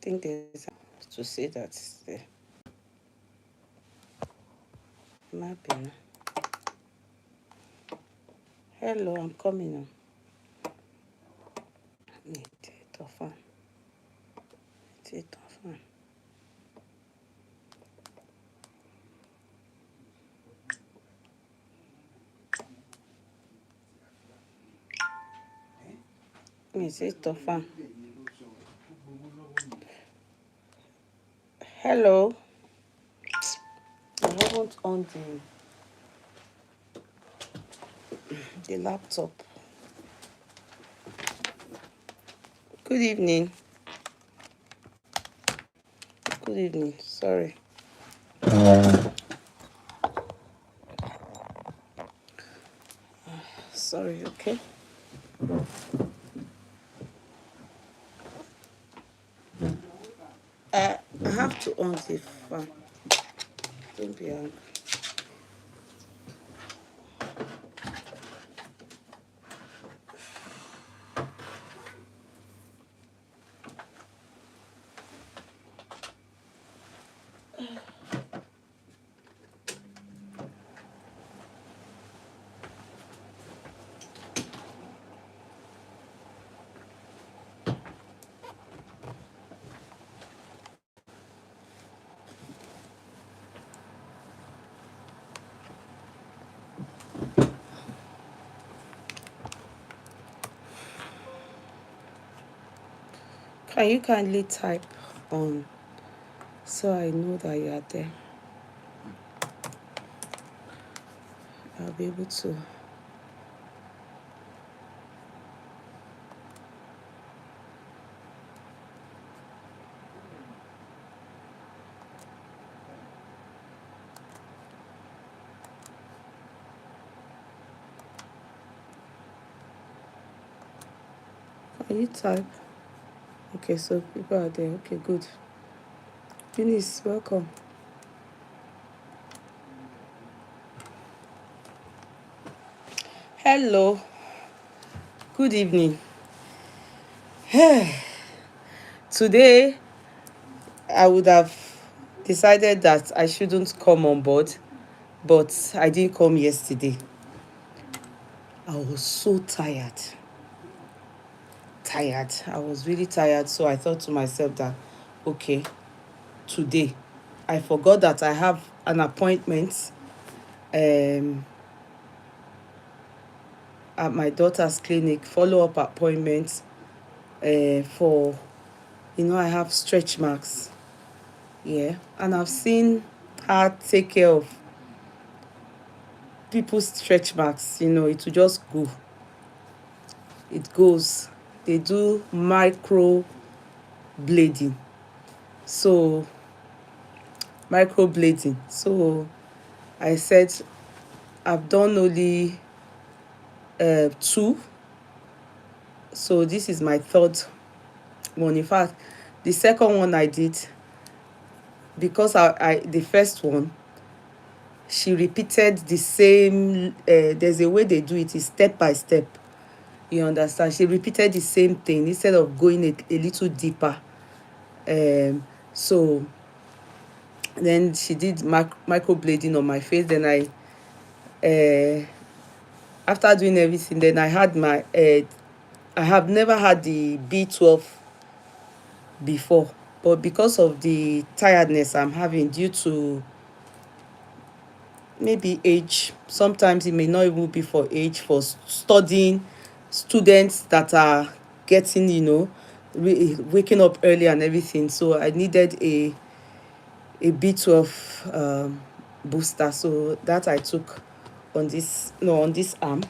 think there's to say that there. Mapping. Hello, I'm coming on. It's a fun. It's a fun. It's a fun. Hello. I haven't on the laptop. Good evening. Good evening. Sorry. Sorry, okay? I have to on the fan. Don't be angry. Can you kindly type on so I know that you are there? I'll be able to. Can you type? Okay, so people are there. Okay, good. Eunice, welcome. Hello. Good evening. Today, I would have decided that I shouldn't come on board, but I didn't come yesterday. I was so tired. I was really tired, so I thought to myself that, okay, today, I forgot that I have an appointment at my daughter's clinic, follow-up appointment for, I have stretch marks. Yeah, and I've seen her take care of people's stretch marks. It will just go. It goes. They do microblading. So, microblading. So, I said I've done only 2. So, this is my third one. In fact, the second one I did, because the first one, she repeated the same. There's a way they do it, is step by step. You understand? She repeated the same thing instead of going a little deeper. So then she did microblading on my face. Then after doing everything, then I had I have never had the B12 before, but because of the tiredness I'm having due to maybe age, sometimes it may not even be for age, for studying, students that are getting, waking up early and everything. So I needed a B12 booster. So that I took on this arm.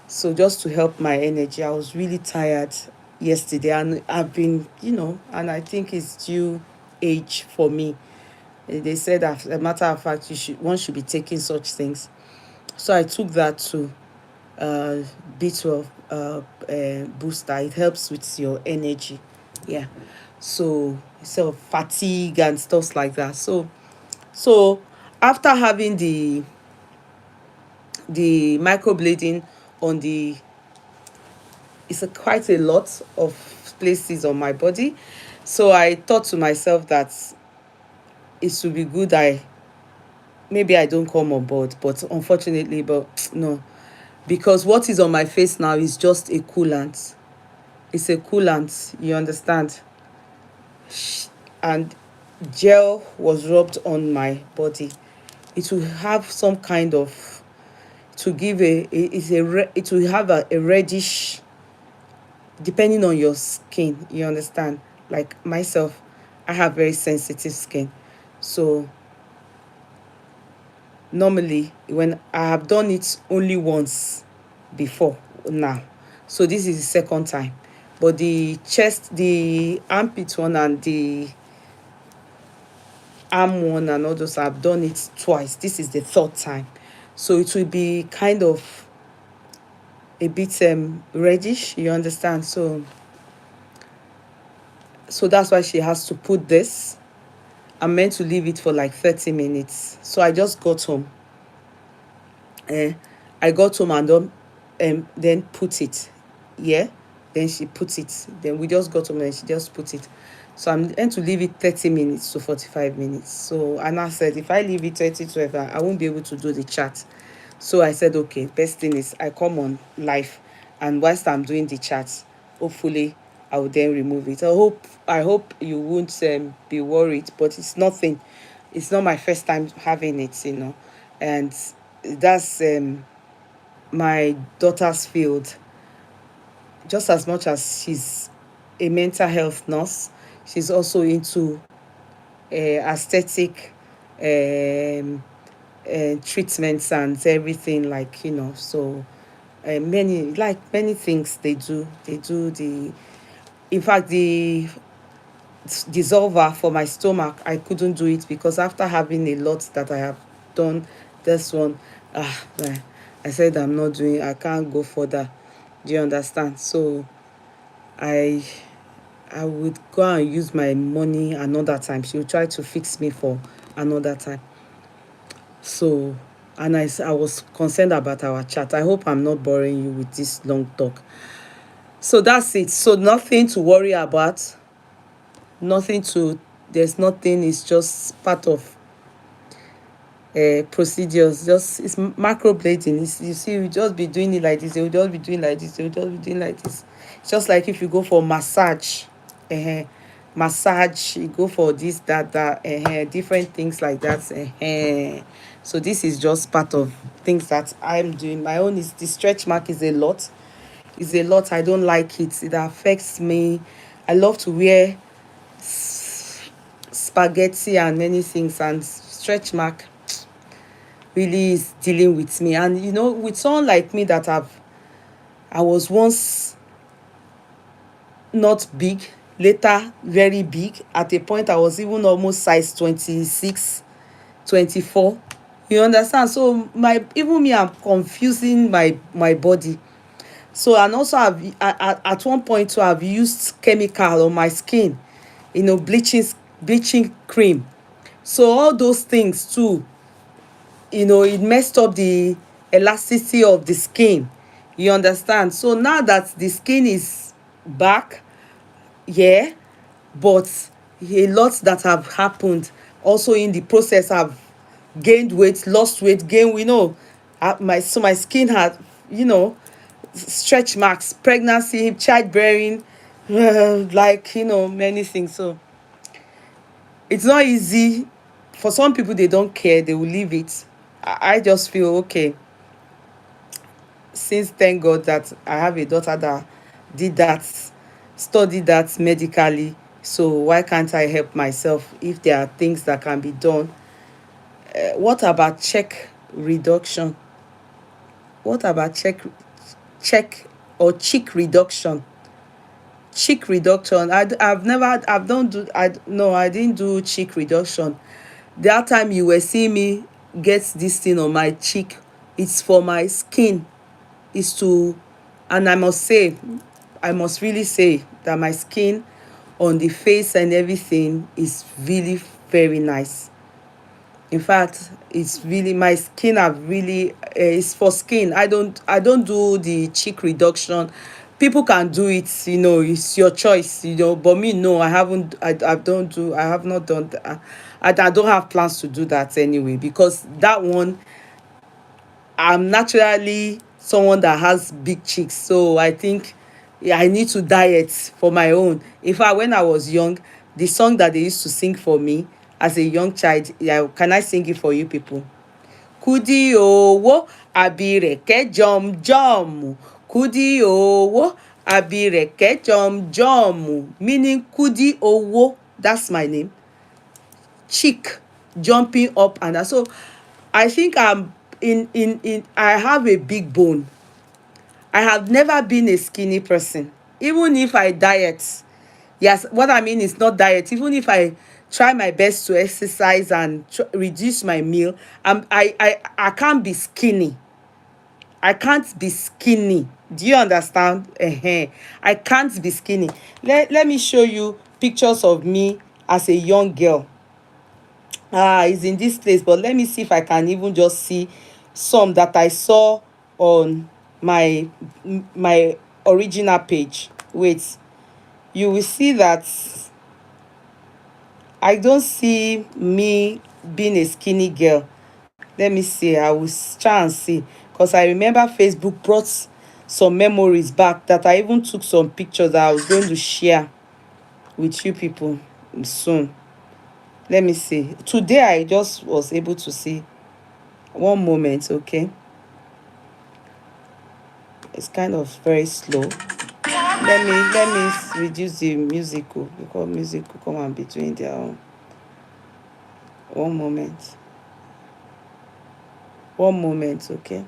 So just to help my energy. I was really tired yesterday, and I've been, and I think it's due age for me. They said, as a matter of fact, one should be taking such things. So I took that to B12 booster. It helps with your energy. Yeah. So instead of fatigue and stuff like that. So after having the microblading on it's quite a lot of places on my body. So I thought to myself that it would be good I maybe I don't come on board, but unfortunately, but no, because what is on my face now is just a coolant. It's a coolant, you understand? And gel was rubbed on my body. It will have some kind of, to give it will have a reddish, depending on your skin, you understand? Like myself, I have very sensitive skin. So normally when I have done it only once before now, so this is the second time. But the chest, the armpit one and the arm one and all those, I've done it twice. This is the third time. So it will be kind of a bit reddish, you understand? So that's why she has to put this. I'm meant to leave it for like 30 minutes. So I just got home. I got home and then put it. Yeah. Then she put it. Then we just got home and she just put it. So I'm going to leave it 30 minutes to 45 minutes. So Anna said, if I leave it 30 to 12, I won't be able to do the chat. So I said, okay, best thing is I come on live, and whilst I'm doing the chat, hopefully I will then remove it. I hope you won't be worried, but it's nothing. It's not my first time having it. And that's my daughter's field. Just as much as she's a mental health nurse, she's also into aesthetic um, treatments and everything, so many things they do the in fact the dissolver for my stomach, I couldn't do it because after having a lot that I have done, this one, I said I can't go further. Do you understand? So I I would go and use my money another time. She will try to fix me for another time. So, and I was concerned about our chat. I hope I'm not boring you with this long talk. So that's it. So nothing to worry about. Nothing to, there's nothing. It's just part of procedures. Just, it's microblading. You see, you just be doing it like this. They will just be doing like this. They will just be doing like this. It's just like if you go for massage. Massage, you go for this, that, different things like that. So this is just part of things that I'm doing. My own is the stretch mark is a lot. It's a lot. I don't like it. It affects me. I love to wear spaghetti and many things, and stretch mark really is dealing with me. And with someone like me that I was once not big, later very big. At a point I was even almost size 26, 24. You understand? So even me, I'm confusing my body. So, and also at one point too, I've used chemical on my skin, bleaching cream. So all those things too, it messed up the elasticity of the skin. You understand? So now that the skin is back, yeah, but a lot that have happened also in the process. I've gained weight, lost weight, gained, my skin had, stretch marks, pregnancy, childbearing, many things. So it's not easy. For some people, they don't care, they will leave it. I just feel okay, since thank God that I have a daughter that did that, studied that medically. So why can't I help myself if there are things that can be done? What about reduction? What about check or cheek reduction? Cheek reduction. I've never, I've don't do, I no, I didn't do cheek reduction. That time you were seeing me get this thing on my cheek, it's for my skin. Is to, and I must really say that my skin on the face and everything is really very nice. In fact, it's really, my skin have really, it's for skin. I don't do the cheek reduction people can do it, it's your choice, but me, no, I haven't, I have not done that. I don't have plans to do that anyway, because that one, I'm naturally someone that has big cheeks, so I think, yeah, I need to diet for my own. In fact, when I was young, the song that they used to sing for me as a young child, yeah, can I sing it for you people? Kudi owó abirẹ̀kẹ́ jọmjọm. Kudi owó abirẹ̀kẹ́ jọmjọm. Meaning Kudi owó, that's my name. Chick, jumping up and down. So I think I'm in I have a big bone. I have never been a skinny person. Even if I diet, yes, what I mean is not diet. Even if I try my best to exercise and reduce my meal, I can't be skinny. I can't be skinny. Do you understand? I can't be skinny. Let me show you pictures of me as a young girl. It's in this place, but let me see if I can even just see some that I saw on my my original page. Wait, you will see that I don't see me being a skinny girl. Let me see, I will try and see, because I remember Facebook brought some memories back that I even took some pictures that I was going to share with you people soon. Let me see. Today I just was able to see. One moment, okay? It's kind of very slow. Let me reduce the music, because music will come and between their own. One moment. One moment, okay?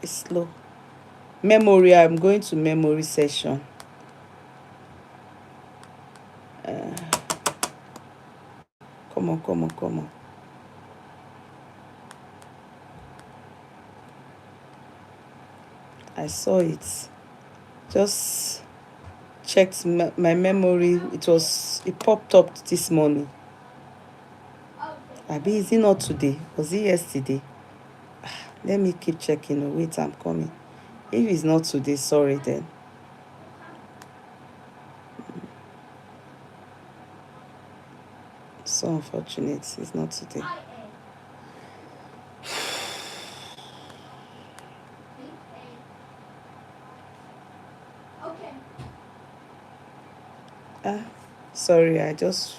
It's slow. Memory, I'm going to memory session. Come on, come on, come on. I saw it. Just checked my memory. It popped up this morning. Abi, is it not today? Was it yesterday? Let me keep checking. Oh, wait, I'm coming. If it's not today, sorry then. So unfortunate, it's not today. Sorry, I just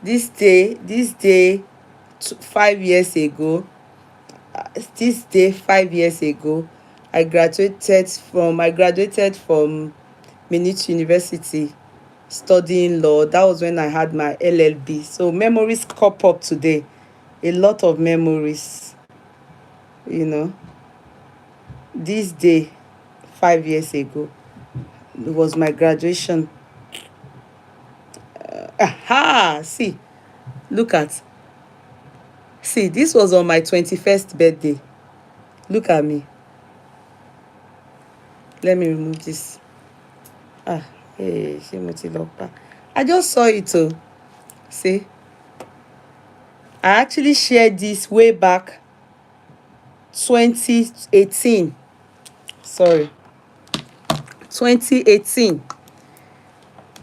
this day 5 years ago, this day 5 years ago, I graduated from Minute University studying law. That was when I had my LLB. So memories crop up today. A lot of memories, This day 5 years ago, it was my graduation. See, this was on my 21st birthday. Look at me. Let me remove this. Hey, I just saw it too. See, I actually shared this way back 2018. Sorry, 2018.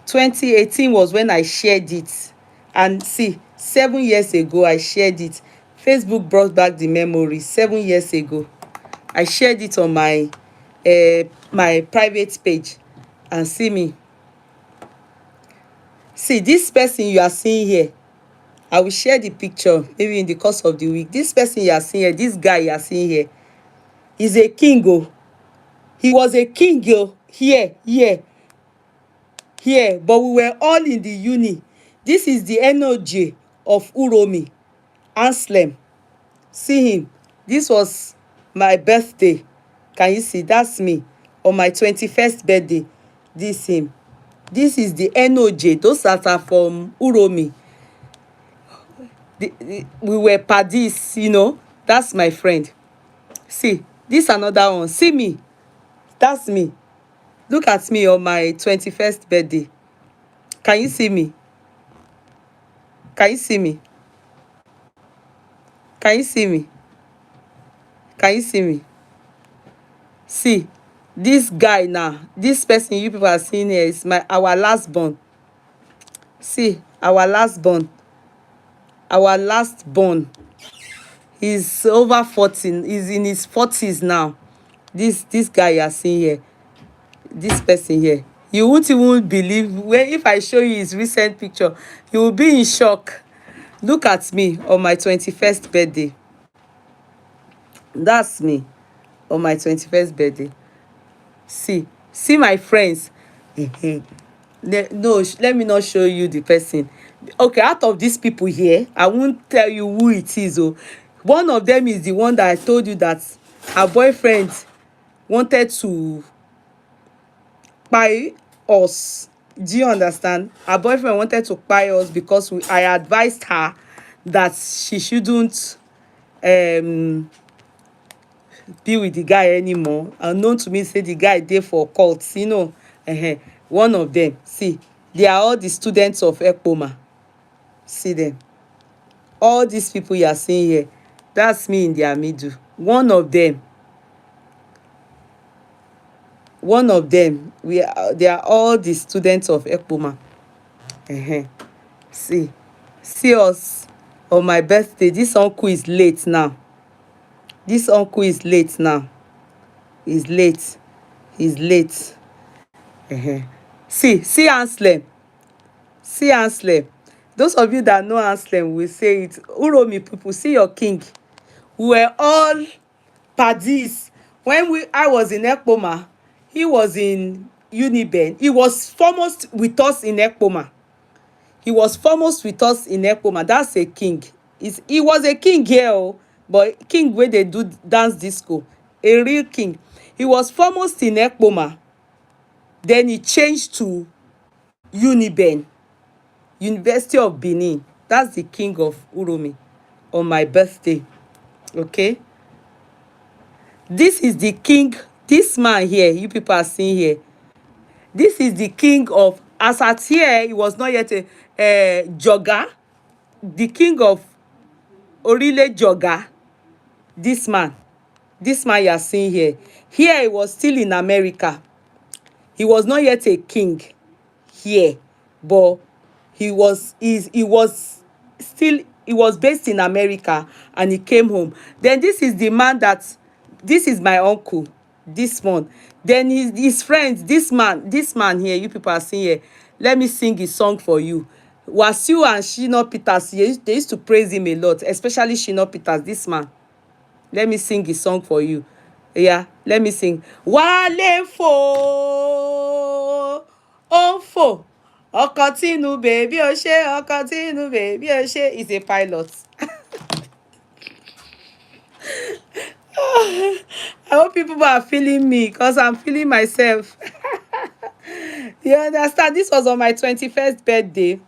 2018 was when I shared it. And see, 7 years ago I shared it. Facebook brought back the memory. 7 years ago I shared it on my my private page. And see me. See, this person you are seeing here, I will share the picture maybe in the course of the week. This person you are seeing here, this guy you are seeing here, is a king. He was a king here, but we were all in the uni. This is the NOJ of Uromi, Anslem. See him. This was my birthday. Can you see? That's me on my 21st birthday. This him. This is the NOJ. Those that are from Uromi. We were paddies, That's my friend. See, this another one. See me. That's me. Look at me on my 21st birthday. Can you see me? Can you see me? Can you see me? Can you see me? See, this guy now, this person you people are seeing here is our last born. See, our last born. Our last born. He's over 14. He's in his 40s now. This guy you are seeing here, this person here, you won't even believe when if I show you his recent picture, you will be in shock. Look at me on my 21st birthday. That's me on my 21st birthday. See my friends. No, let me not show you the person. Okay, out of these people here, I won't tell you who it is. Oh, one of them is the one that I told you that her boyfriend wanted to buy us. Do you understand? Her boyfriend wanted to buy us because I advised her that she shouldn't be with the guy anymore. Unknown to me say the guy dey for cults, you know. One of them, see, they are all the students of Ekpoma. See them, all these people you are seeing here, that's me in their middle. One of them, they are all the students of Ekpoma. See us on my birthday. This uncle is late now. This uncle is late now. He's late. He's late. See Anslem. See Anslem. Those of you that know Anslem will say it. Uromi people, see your king. We were all paddies. When I was in Ekpoma, he was in Uniben. He was foremost with us in Ekpoma. He was foremost with us in Ekpoma. That's a king. He was a king here, oh, but king where they do dance disco. A real king. He was foremost in Ekpoma. Then he changed to Uniben, University of Benin. That's the king of Uromi on my birthday. Okay. This is the king. This man here, you people are seeing here. This is the king of, as at here, he was not yet a Joga. The king of Orile Joga. This man you are seeing here. Here he was still in America. He was not yet a king here, but he was based in America and he came home. Then this is the man this is my uncle, this one. Then his friends, this man here, you people are seeing here. Let me sing his song for you. Wasiu and Shina Peters, they used to praise him a lot, especially Shina Peters, this man. Let me sing his song for you. Yeah, let me sing. Wale fo, on fo, okotinu baby oshe, okotinu baby oshe. Is a pilot. I hope people are feeling me because I'm feeling myself. You understand? This was on my 21st birthday.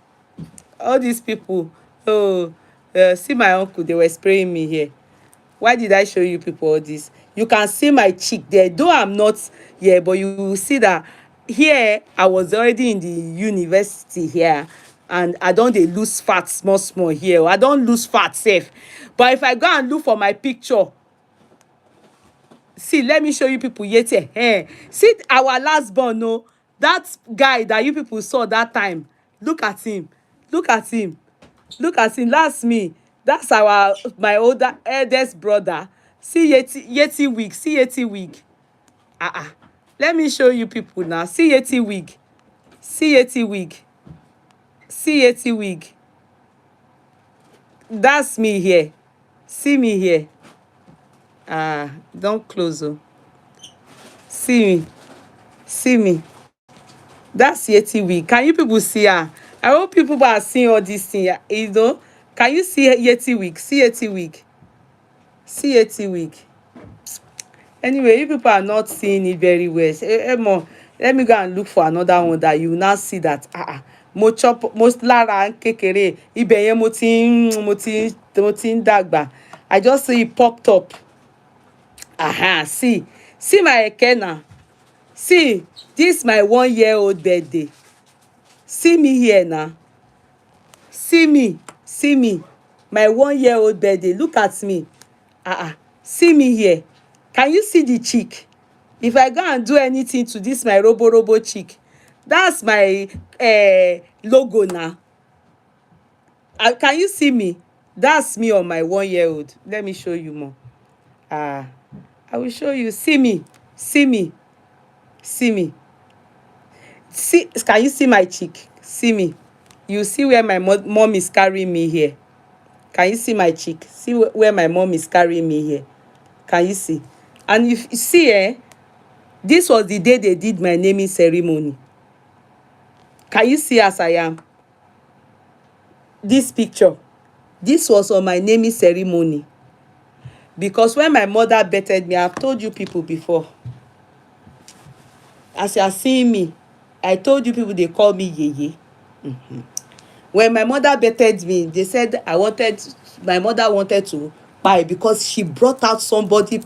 All these people, see my uncle, they were spraying me here. Why did I show you people all this? You can see my cheek there, though I'm not here, but you will see that here I was already in the university here, and I don't dey lose fat small here. I don't lose fat safe. But if I go and look for my picture, see, let me show you people Yeye. See our last born, no, that guy that you people saw that time. Look at him. Look at him. Look at him. That's me. That's my older eldest brother. See Yeti wig. See Yeti wig. Let me show you people now. See Yeti wig. See Yeti wig. See Yeti wig. That's me here. See me here. Don't close. Oh. See me. See me. That's Yeti wig. Can you people see her? I hope people are seeing all this thing. You know? Can you see Yeti wig? See Yeti wig. See Yeti wig. Anyway, you people are not seeing it very well. Let me go and look for another one that you will now see that mo lára kékeré ibẹ̀ yẹn mo ti ń dàgbà. I just see it popped up. See my eke now. See, this my 1-year-old birthday. See me here now. See me, my 1-year-old birthday. Look at me. See me here. Can you see the cheek? If I go and do anything to this my robo cheek, that's my logo now. Can you see me? That's me on my 1-year-old. Let me show you more. I will show you. See me, see me, see me. See, can you see my cheek? See me. You see where my mom is carrying me here. Can you see my cheek? See where my mom is carrying me here. Can you see? And if you see, this was the day they did my naming ceremony. Can you see as I am? This picture, this was on my naming ceremony. Because when my mother birthed me, I've told you people before, as you are seeing me, I told you people they call me Yeye. When my mother birthed me, they said my mother wanted to buy because she brought out somebody.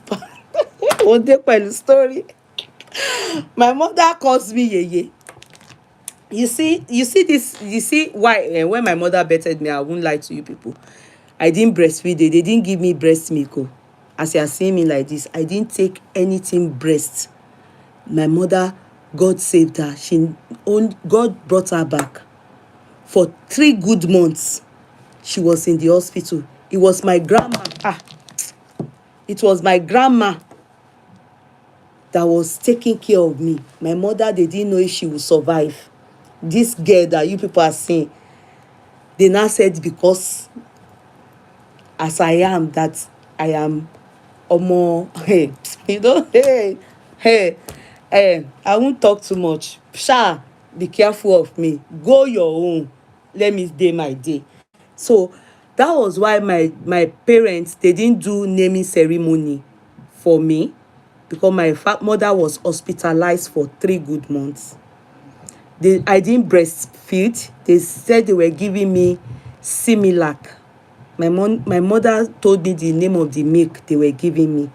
One day story. My mother calls me Yeye. You see this, you see why when my mother birthed me, I won't lie to you people, I didn't breastfeed. They didn't give me breast milk. As you are seeing me like this, I didn't take anything breast. My mother, God saved her. God brought her back. For 3 good months, she was in the hospital. It was my grandma. It was my grandma that was taking care of me. My mother, they didn't know if she would survive. This girl that you people are seeing, they now said because as I am, that I am omo. Hey, you know, I won't talk too much. Sha, be careful of me. Go your own. Let me day my day. So that was why my parents, they didn't do naming ceremony for me, because my mother was hospitalized for 3 good months. I didn't breastfeed. They said they were giving me Similac. My mother told me the name of the milk they were giving me.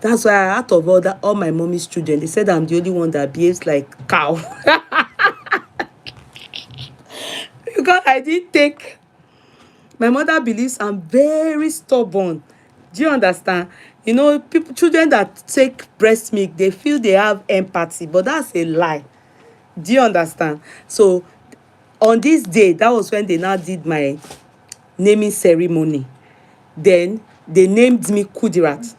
That's why out of all my mommy's children, they said I'm the only one that behaves like cow. Because I didn't take. My mother believes I'm very stubborn. Do you understand? You know, children that take breast milk, they feel they have empathy, but that's a lie. Do you understand? So on this day, that was when they now did my naming ceremony. Then they named me Kudirat,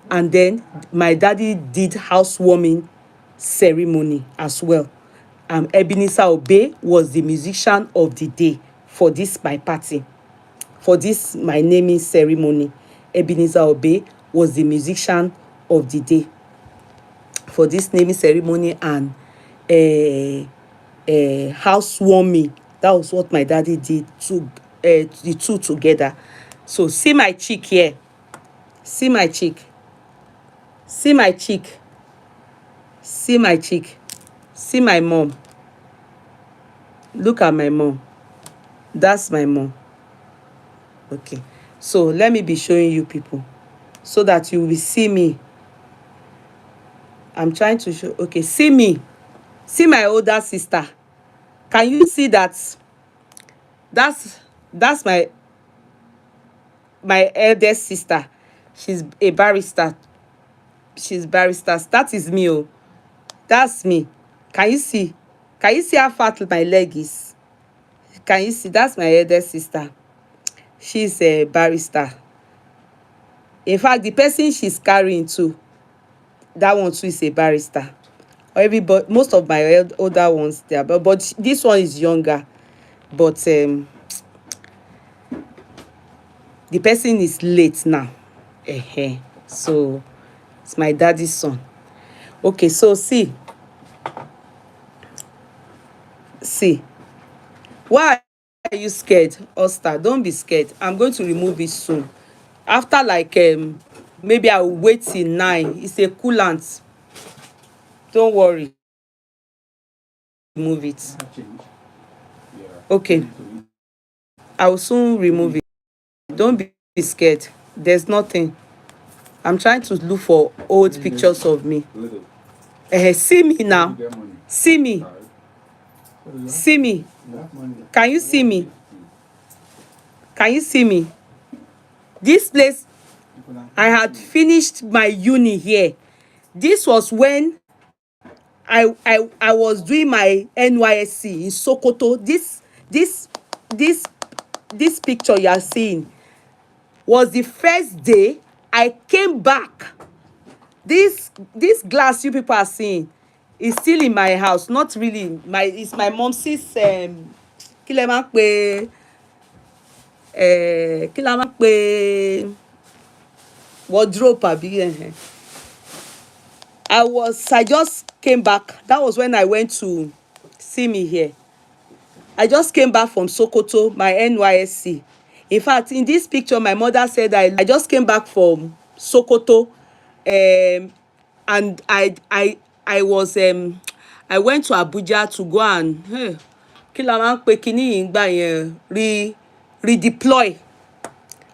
and then my daddy did housewarming ceremony as well. Ebenezer Obey was the musician of the day for this my party, for this my naming ceremony. Ebenezer Obey was the musician of the day for this naming ceremony, and housewarming. That was what my daddy did to the two together. So see my cheek here. See my cheek. See my cheek. See my cheek. See my mom. Look at my mom. That's my mom. Okay. So let me be showing you people so that you will see me. I'm trying to show. Okay, see me. See my older sister. Can you see that? That's my eldest sister. She's a barrister. She's barrister. That is me. Oh, that's me. Can you see? Can you see how fat my leg is? Can you see? That's my eldest sister. She's a barrister. In fact, the person she's carrying too, that one too is a barrister. Everybody, most of my older ones there, but this one is younger. But the person is late now. So it's my daddy's son. Okay, so see. Why are you scared, Oster? Don't be scared. I'm going to remove it soon. After like maybe I'll wait till 9. It's a coolant. Don't worry. Remove it. Okay. I will soon remove it. Don't be scared. There's nothing. I'm trying to look for old pictures of me. See me now. See me. See me. Can you see me? Can you see me? This place, I had finished my uni here. This was when I was doing my NYSC in Sokoto. This picture you are seeing was the first day I came back. This glass you people are seeing is still in my house. Not really it's my mom's kí lẹ máa ń pè kí la máa ń pè wardrobe àbí. I just came back. That was when I went to see me here. I just came back from Sokoto, my NYSC. In fact, in this picture, my mother said I just came back from Sokoto, and I was I went to Abuja to go and kí la máa ń pè kíní yìí ńgbà yẹn redeploy.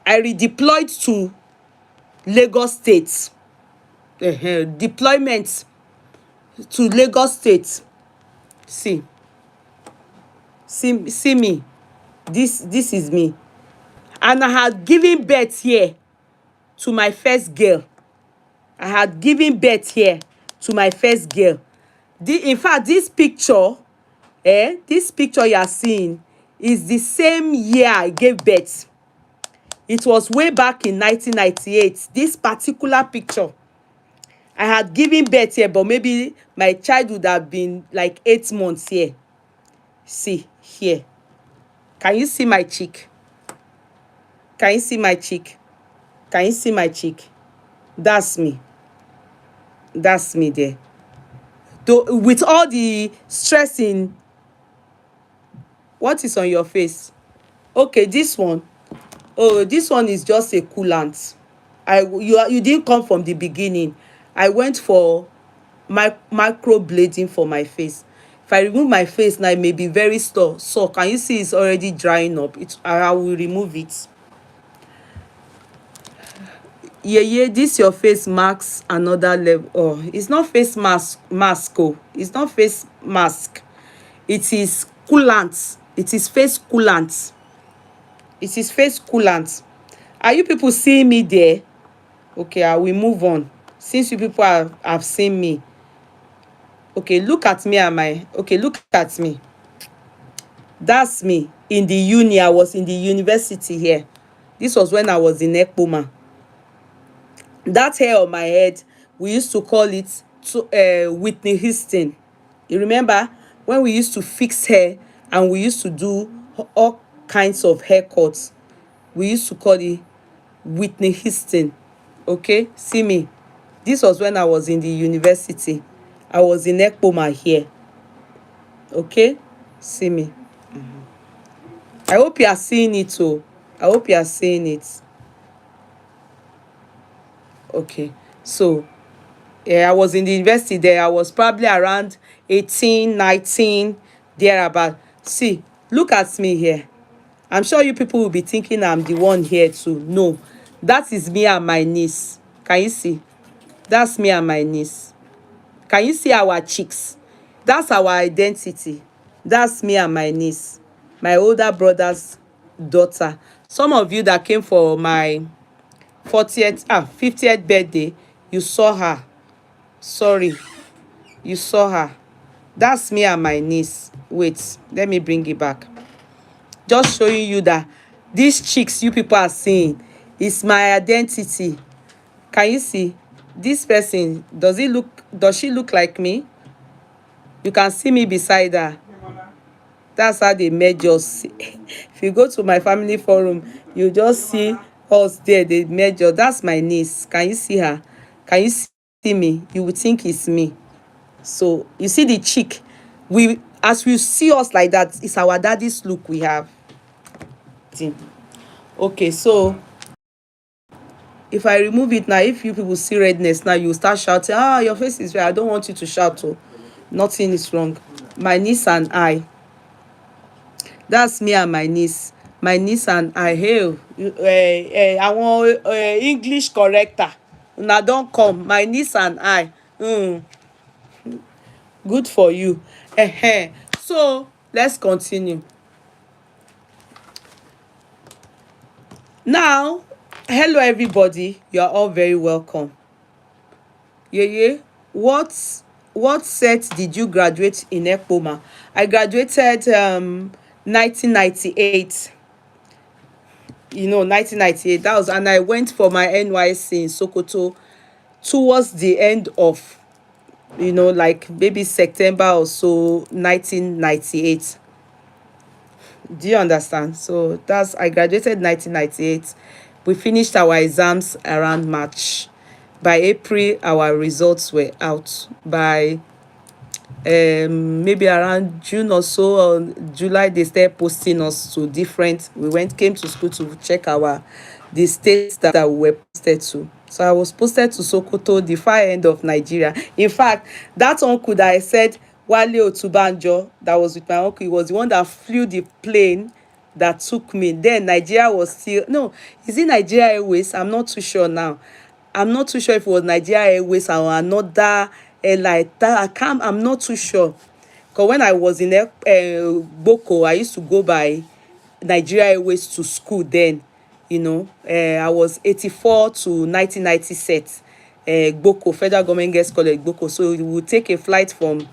I redeployed to Lagos State. Deployment to Lagos State. See me. This is me. And I had given birth here to my first girl. I had given birth here to my first girl. In fact, this picture you are seeing is the same year I gave birth. It was way back in 1998. This particular picture, I had given birth here, but maybe my child would have been like 8 months here. See, here. Can you see my cheek? Can you see my cheek? Can you see my cheek? That's me. That's me there. With all the stressing, what is on your face? Okay, this one. Oh, this one is just a coolant. You didn't come from the beginning. I went for microblading for my face. If I remove my face now, it may be very sore. So can you see it's already drying up? I will remove it. Yeye, this your face marks another level. Oh, it's not face mask. Oh, it's not face mask. It is coolant. It is face coolant. It is face coolant. Are you people seeing me there? Okay, I will move on. Since you people have seen me. Okay, look at me. Look at me. That's me in the uni. I was in the university here. This was when I was in Ekpoma. That hair on my head, we used to call it Whitney Houston. You remember when we used to fix hair and we used to do all kinds of haircuts? We used to call it Whitney Houston. Okay, see me. This was when I was in the university. I was in Ekpoma here. Okay, see me. I hope you are seeing it too. I hope you are seeing it. Okay, so I was in the university there. I was probably around 18, 19, thereabout. See, look at me here. I'm sure you people will be thinking I'm the one here too. No, that is me and my niece. Can you see? That's me and my niece. Can you see our cheeks? That's our identity. That's me and my niece, my older brother's daughter. Some of you that came for my 50th birthday, you saw her. Sorry, you saw her. That's me and my niece. Wait, let me bring it back. Just showing you that these cheeks you people are seeing is my identity. Can you see this person? Does she look like me? You can see me beside her. That's how they measure. If you go to my family forum, you just see us there. They measure. That's my niece. Can you see her? Can you see me? You would think it's me. So you see the cheek. As we see us like that, it's our daddy's look we have. Okay, so if I remove it now, if you people see redness now, you start shouting, your face is red. I don't want you to shout. Oh, nothing is wrong. My niece and I. That's me and my niece. My niece and I. Hey, I want English corrector. Now don't come. My niece and I. Good for you. So let's continue. Now, hello everybody. You are all very welcome. Yeye, what set did you graduate in Ekpoma? I graduated 1998. 1998. That was, and I went for my NYC in Sokoto towards the end of, like maybe September or so, 1998. Do you understand? So I graduated 1998. We finished our exams around March. By April, our results were out. By maybe around June or so, or July, they started posting us to different. Came to school to check the states that we were posted to. So I was posted to Sokoto, the far end of Nigeria. In fact, that uncle that I said, Wale Otubanjo, that was with my uncle, he was the one that flew the plane that took me. Then Nigeria was still, no, is it Nigeria Airways? I'm not too sure now. I'm not too sure if it was Nigeria Airways or another airline. I'm not too sure. Because when I was in Boko, I used to go by Nigeria Airways to school then. I was 84 to 1990 set. Boko, Federal Government Girls College, Boko. So we would take a flight from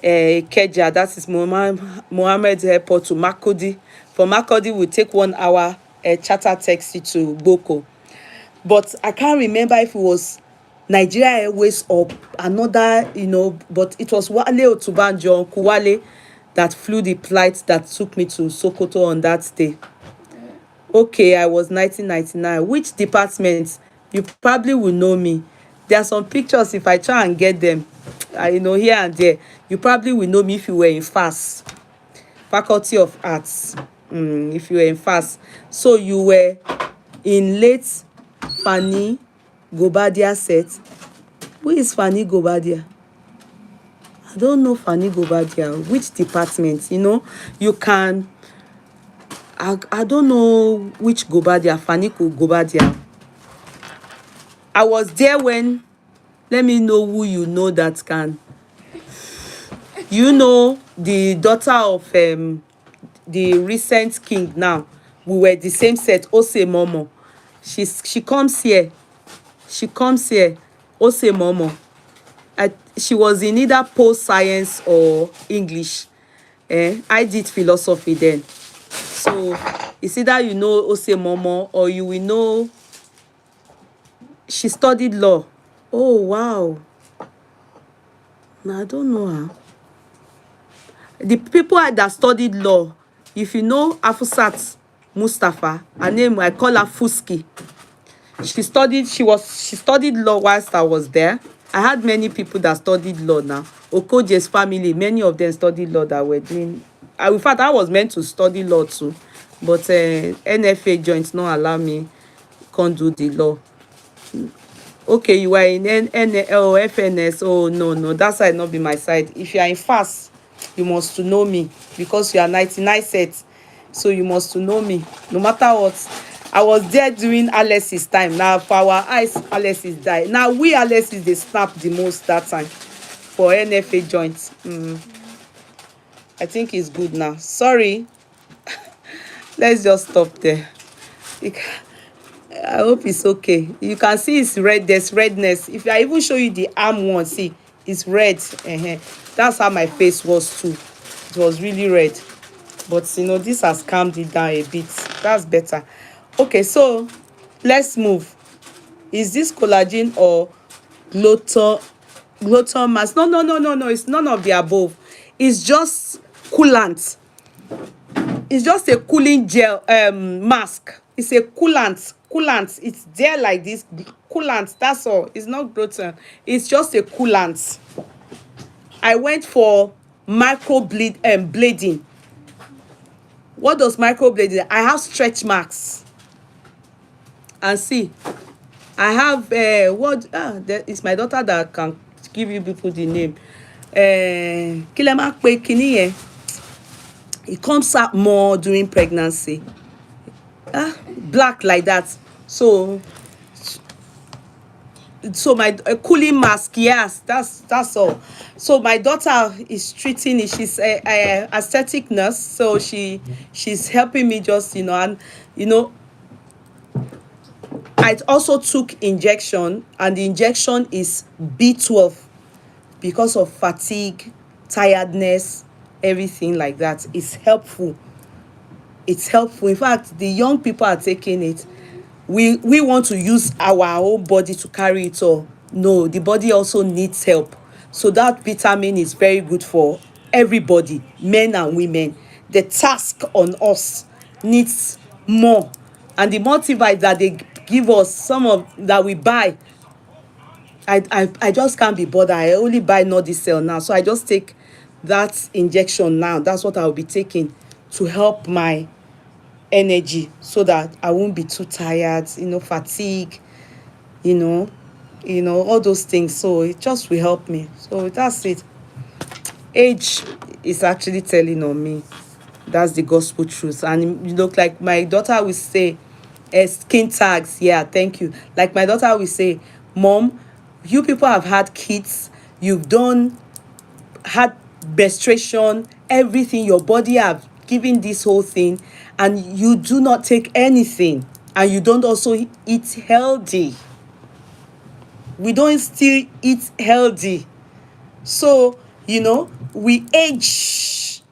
Ikeja, that is Mohammed Airport, to Makodi. From Makodi, we take 1 hour charter taxi to Boko. But I can't remember if it was Nigeria Airways or another, but it was Wale Otubanjo, Uncle Wale, that flew the flight that took me to Sokoto on that day. Okay, I was 1999. Which department? You probably will know me. There are some pictures, if I try and get them, here and there. You probably will know me if you were in FAS, Faculty of Arts. If you were in FAS. So you were in late Fanny Gobadia set. Who is Fanny Gobadia? I don't know Fanny Gobadia. Which department? You can. I don't know which Gobadia. Fanny Gobadia. I was there when. Let me know who you know that can. The daughter of the recent king now. We were the same set. Ose Momo. She comes here. Ose Momo. She was in either post science or English. I did philosophy then. So it's either Ose Momo or you will know she studied law. Oh wow. I don't know her. The people that studied law, if you know Afusat Mustafa, her name, I call her Fuski. She studied law whilst I was there. I had many people that studied law now. Okoje's family, many of them studied law that were doing. In fact, I was meant to study law too, but NFA joints not allow me, can't do the law. Okay, you are in FNS. Oh no, that side not be my side. If you are in FAS, you must to know me because you are 99 sets, so you must to know me no matter what. I was there during Alexis time. Now for our eyes, Alexis died. Now we Alexis, they snap the most that time for NFA joints. I think it's good now. Sorry. Let's just stop there. I hope it's okay. You can see it's red. There's redness. If I even show you the arm one, see, it's red. That's how my face was too. It was really red. But this has calmed it down a bit. That's better. Okay, so let's move. Is this collagen or glutathione mask? No. It's none of the above. It's just coolant. It's just a cooling gel mask. It's a coolant. It's there like this. Coolant, that's all. It's not gluten. It's just a coolant. I went for microblading. What does microblading? I have stretch marks. And see, I have that is my daughter that can give you people the name. It comes out more during pregnancy. Black like that. So so my cooling mask, yes, that's all. So my daughter is treating it. She's a aesthetic nurse, so she's helping me, just, and you know I also took injection, and the injection is B12 because of fatigue, tiredness, everything like that. It's helpful. It's helpful. In fact, the young people are taking it. We want to use our own body to carry it all. No, the body also needs help. So that vitamin is very good for everybody, men and women. The task on us needs more. And the multivite that they give us, some of that we buy, I just can't be bothered. I only buy Nordicel now. So I just take that injection now. That's what I'll be taking to help my energy, so that I won't be too tired, fatigue, all those things. So it just will help me. So that's it. Age is actually telling on me. That's the gospel truth. And like my daughter will say, skin tags. Yeah, thank you. Like my daughter will say, Mom, you people have had kids, you've had menstruation, everything, your body have given this whole thing, and you do not take anything, and you don't also eat healthy. We don't still eat healthy. So we age.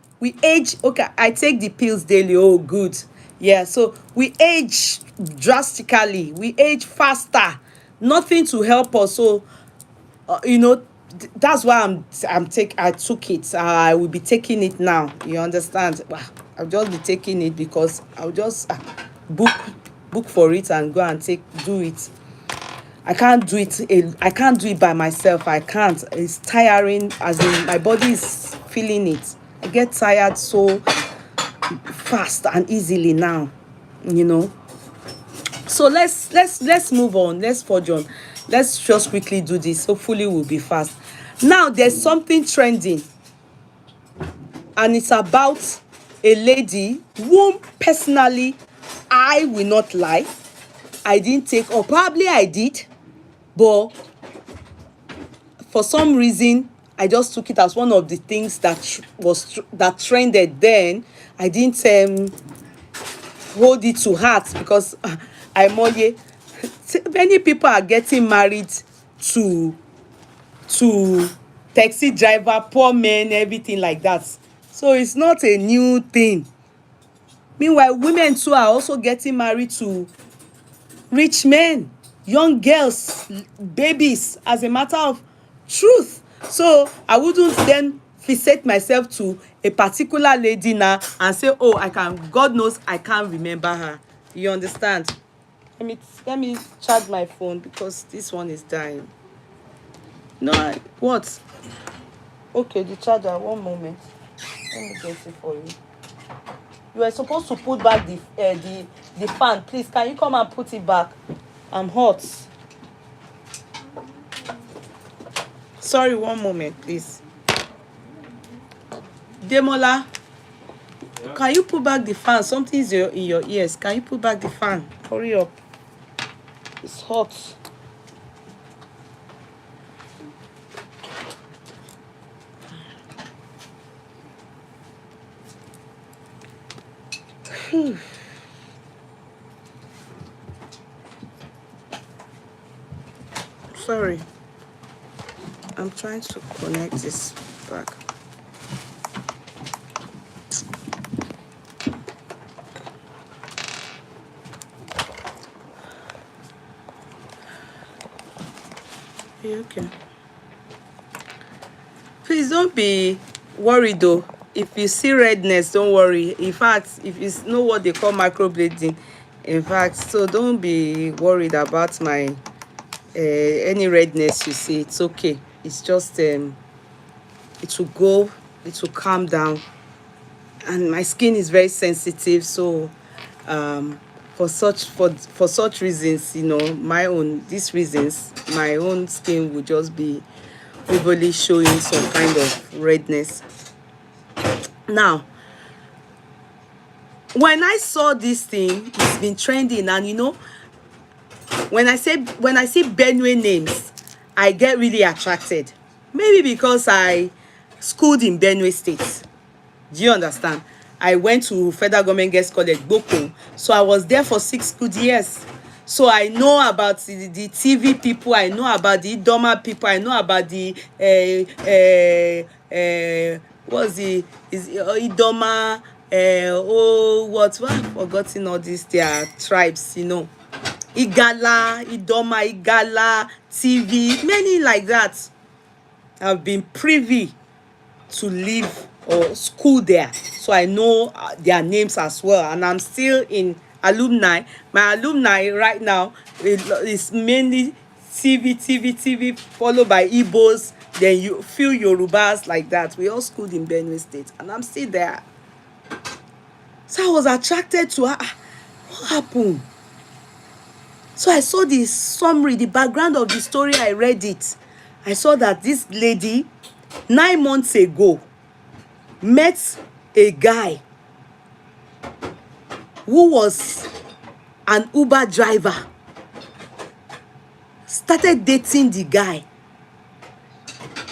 Okay, I take the pills daily. Oh, good. Yeah, so we age drastically, we age faster. Nothing to help us. So that's why I took it. I will be taking it now. You understand? I'll just be taking it because I'll just book for it and go and do it. I can't do it by myself. I can't. It's tiring, as in my body is feeling it. I get tired so fast and easily now. So let's move on. Let's forge on. Let's just quickly do this. Hopefully we'll be fast. Now there's something trending, and it's about a lady whom personally I will not lie, I didn't take, or probably I did, but for some reason I just took it as one of the things that trended then. I didn't hold it to heart, because many people are getting married to taxi driver, poor men, everything like that. So it's not a new thing. Meanwhile, women too are also getting married to rich men, young girls, babies, as a matter of truth. So I wouldn't then fixate myself to a particular lady now and say, oh, God knows I can't remember her. You understand? Let me charge my phone, because this one is dying. No, what? Okay, the charger. One moment. Let me get it for you. You are supposed to put back the fan. Please, can you come and put it back? I'm hot. Sorry, one moment, please. Demola, can you put back the fan? Something's in your ears. Can you put back the fan? Hurry up. It's hot. Sorry, I'm trying to connect this back. Okay. Please don't be worried though. If you see redness, don't worry. In fact, if you know what they call microblading, in fact, so don't be worried about my any redness you see. It's okay. It's just it will go, it will calm down, and my skin is very sensitive. So for such reasons, my own skin will just be overly showing some kind of redness. Now, when I saw this thing, it's been trending, and When I see Benue names, I get really attracted. Maybe because I schooled in Benue State. Do you understand? I went to Federal Government Girls College, Boko. So I was there for 6 good years. So I know about the TV people. I know about the Idoma people. I know about the what's the is Idoma I've forgotten all these their tribes, you know. Igala, Idoma, Igala, TV, many like that. I've been privy to live or school there, so I know their names as well. And I'm still in alumni. My alumni right now is mainly TV, followed by Igbos, then you few Yorubas like that. We all schooled in Benue State, and I'm still there. So I was attracted to her. What happened? So I saw the summary, the background of the story. I read it. I saw that this lady 9 months ago met a guy who was an Uber driver, started dating the guy,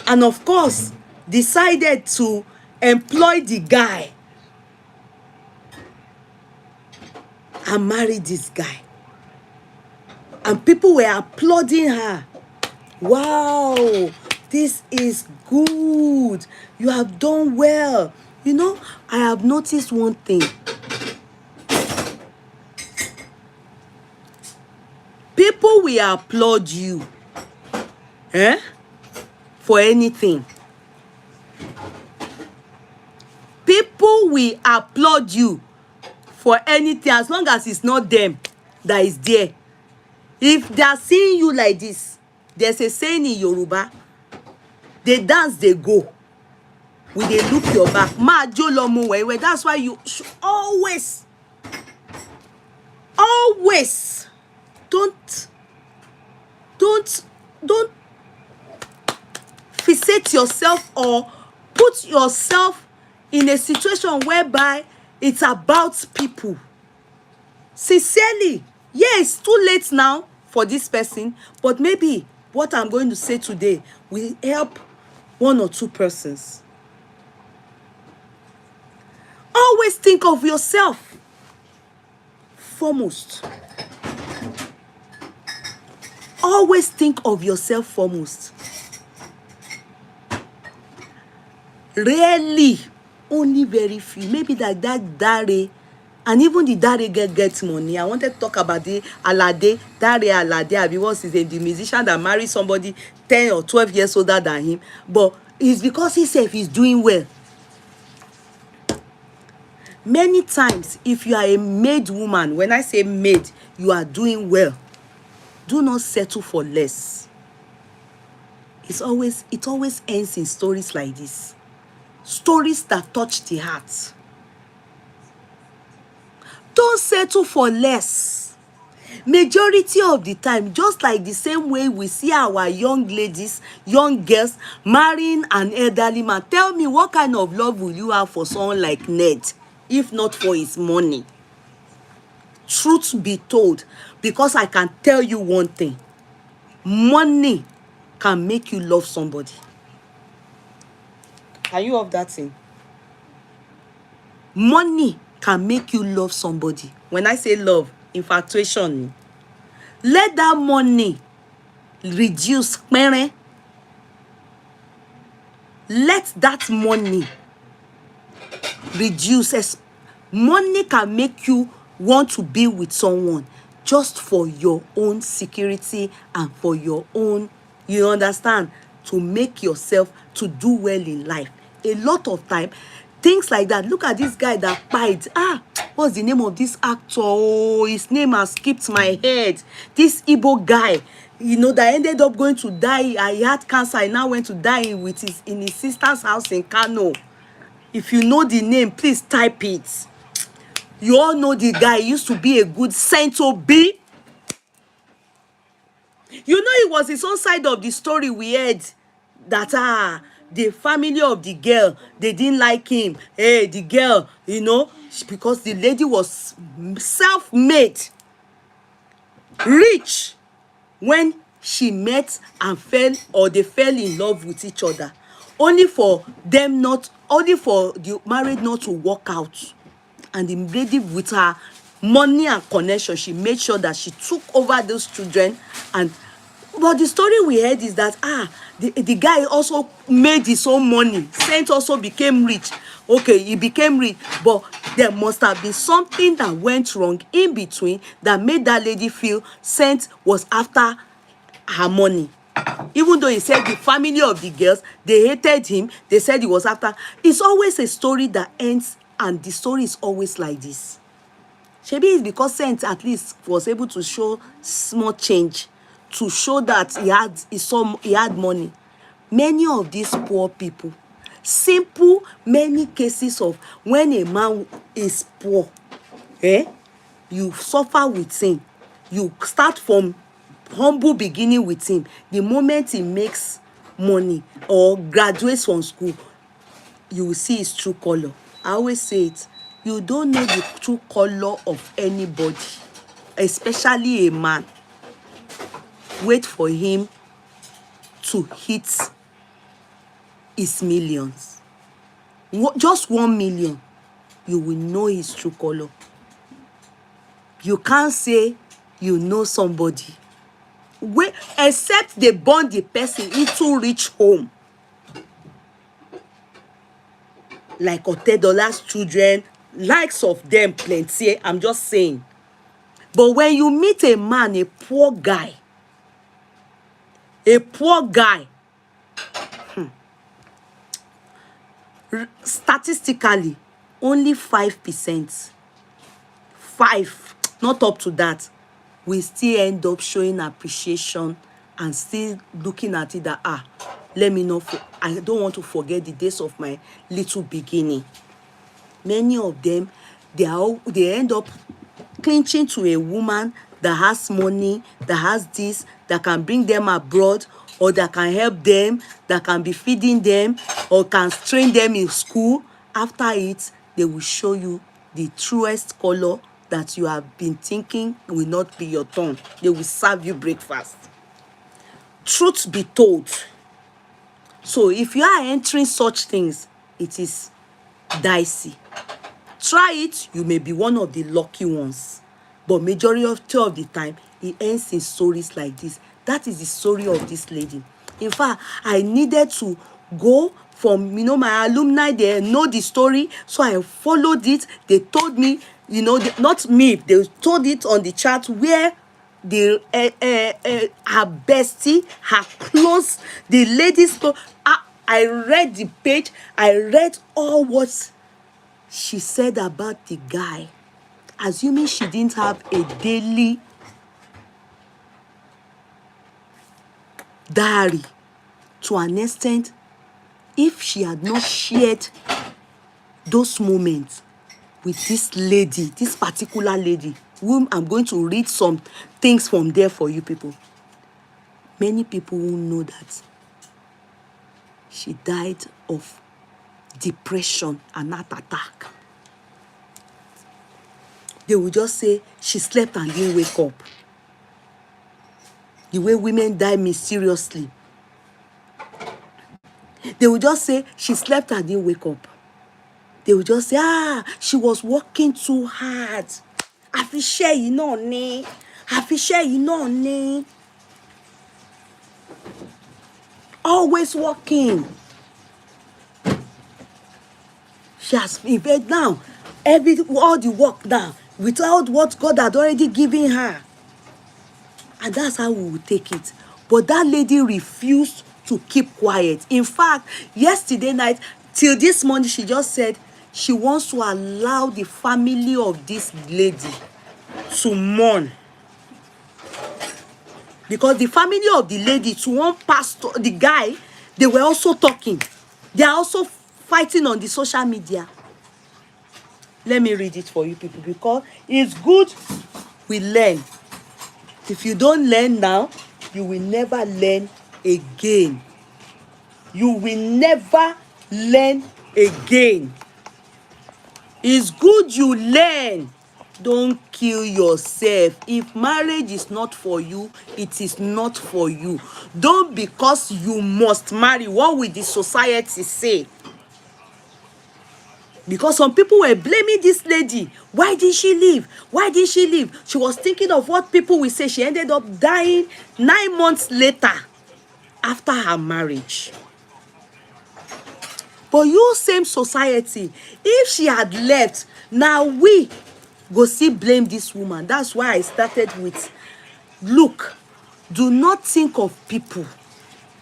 and of course decided to employ the guy and marry this guy. And people were applauding her. Wow, this is good. You have done well. You know, I have noticed one thing. People will applaud you for anything. People will applaud you for anything as long as it's not them that is there. If they are seeing you like this, there's a saying in Yoruba, they dance, they go. Will they look your back? Ma jo lo mo wewe. That's why you should always don't fixate yourself or put yourself in a situation whereby it's about people. Sincerely, yeah, it's too late now for this person, but maybe what I'm going to say today will help 1 or 2 persons. Always think of yourself foremost. Always think of yourself foremost. Rarely, only very few, maybe like that Dare, and even the Dare gets money. I wanted to talk about the Alade, Dare Alade, because he's the musician that married somebody 10 or 12 years older than him, but it's because himself is doing well. Many times, if you are a maid woman, when I say maid, you are doing well. Do not settle for less. It always ends in stories like this. Stories that touch the heart. Don't settle for less. Majority of the time, just like the same way we see our young ladies, young girls marrying an elderly man. Tell me, what kind of love will you have for someone like Ned, if not for his money? Truth be told, because I can tell you one thing. Money can make you love somebody. Can you have that thing? Money can make you love somebody. When I say love, infatuation. Let that money reduce. Let that money reduce. Money can make you want to be with someone just for your own security and for your own, you understand, to make yourself to do well in life. A lot of time, things like that. Look at this guy that died. What's the name of this actor? Oh, his name has skipped my head. This Igbo guy, you know, that ended up going to die. He had cancer. He now went to die in his sister's house in Kano. If you know the name, please type it. You all know the guy. He used to be a good saint to be. You know, it was his own side of the story we heard that the family of the girl, they didn't like him. Hey, the girl, you know, because the lady was self-made. rich when she met and fell, or they fell in love with each other, only for the marriage not to work out. And the lady, with her money and connection, she made sure that she took over those children. And but the story we heard is that the guy also made his own money. Saint also became rich. Okay, he became rich, but there must have been something that went wrong in between that made that lady feel Saint was after her money. Even though he said the family of the girls, they hated him, they said he was after. It's always a story that ends, and the story is always like this. Maybe it's because Saint at least was able to show small change, to show that he had money. Many of these poor people, simple, many cases of when a man is poor, you suffer with him. You start from humble beginning with him. The moment he makes money or graduates from school, you will see his true color. I always say it. You don't know the true color of anybody, especially a man. Wait for him to hit his millions. Just 1 million, you will know his true color. You can't say you know somebody except they born the person into rich home, like Otedola's children, likes of them plenty. I'm just saying. But when you meet a man, a poor guy, statistically, only 5%, not up to that, we still end up showing appreciation and still looking at it that I don't want to forget the days of my little beginning. Many of them, they end up clinching to a woman that has money, that has this, that can bring them abroad, or that can help them, that can be feeding them, or can train them in school. After it, they will show you the truest color that you have been thinking will not be your turn. They will serve you breakfast. Truth be told. So if you are entering such things, it is dicey. Try it, you may be one of the lucky ones. But majority of the time, it ends in stories like this. That is the story of this lady. In fact, I needed to go from, my alumni, they know the story, so I followed it. They told me, not me, they told it on the chat where the her bestie, her close, the ladies. I read the page. I read all what she said about the guy, assuming she didn't have a daily diary. To an extent, if she had not shared those moments with this lady, this particular lady, whom I'm going to read some things from there for you people, many people will know that she died of depression and heart attack. They will just say she slept and didn't wake up. The way women die mysteriously. They will just say she slept and didn't wake up. They will just say, she was working too hard. Àfiṣẹ́ yìí náà ni. Always working. She has invested now. All the work now, without what God had already given her. And that's how we will take it. But that lady refused to keep quiet. In fact, yesterday night, till this morning, she just said she wants to allow the family of this lady to mourn. Because the family of the lady, to one pastor, the guy, they were also talking. They are also fighting on the social media. Let me read it for you people, because it's good we learn. If you don't learn now, you will never learn again. You will never learn again. It's good you learn. Don't kill yourself. If marriage is not for you, it is not for you. Don't, because you must marry, what will the society say? Because some people were blaming this lady. Why did she leave? Why did she leave? She was thinking of what people will say. She ended up dying 9 months later after her marriage. But you same society, if she had left, now we go see blame this woman. That's why I started with, look, do not think of people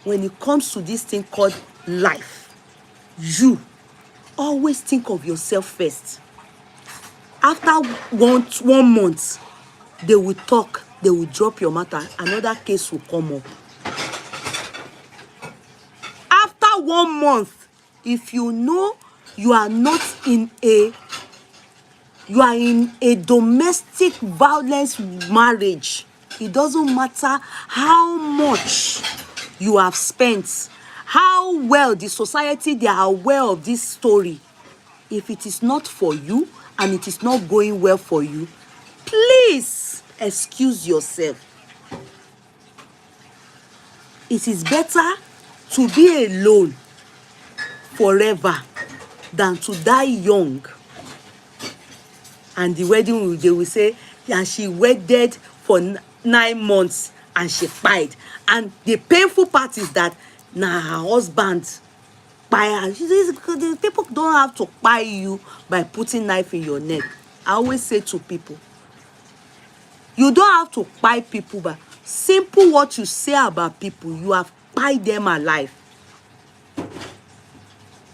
when it comes to this thing called life. You always think of yourself first. After one month, they will talk, they will drop your matter, another case will come up. After 1 month, if you know you are not in a, you are in a domestic violence marriage, it doesn't matter how much you have spent, how well the society, they are aware of this story. If it is not for you and it is not going well for you, please excuse yourself. It is better to be alone forever than to die young. And the wedding, they will say, and she wedded for 9 months and she died. And the painful part is that now her husband buy her. She says, the people don't have to buy you by putting knife in your neck. I always say to people, you don't have to buy people, but simple what you say about people, you have buy them alive.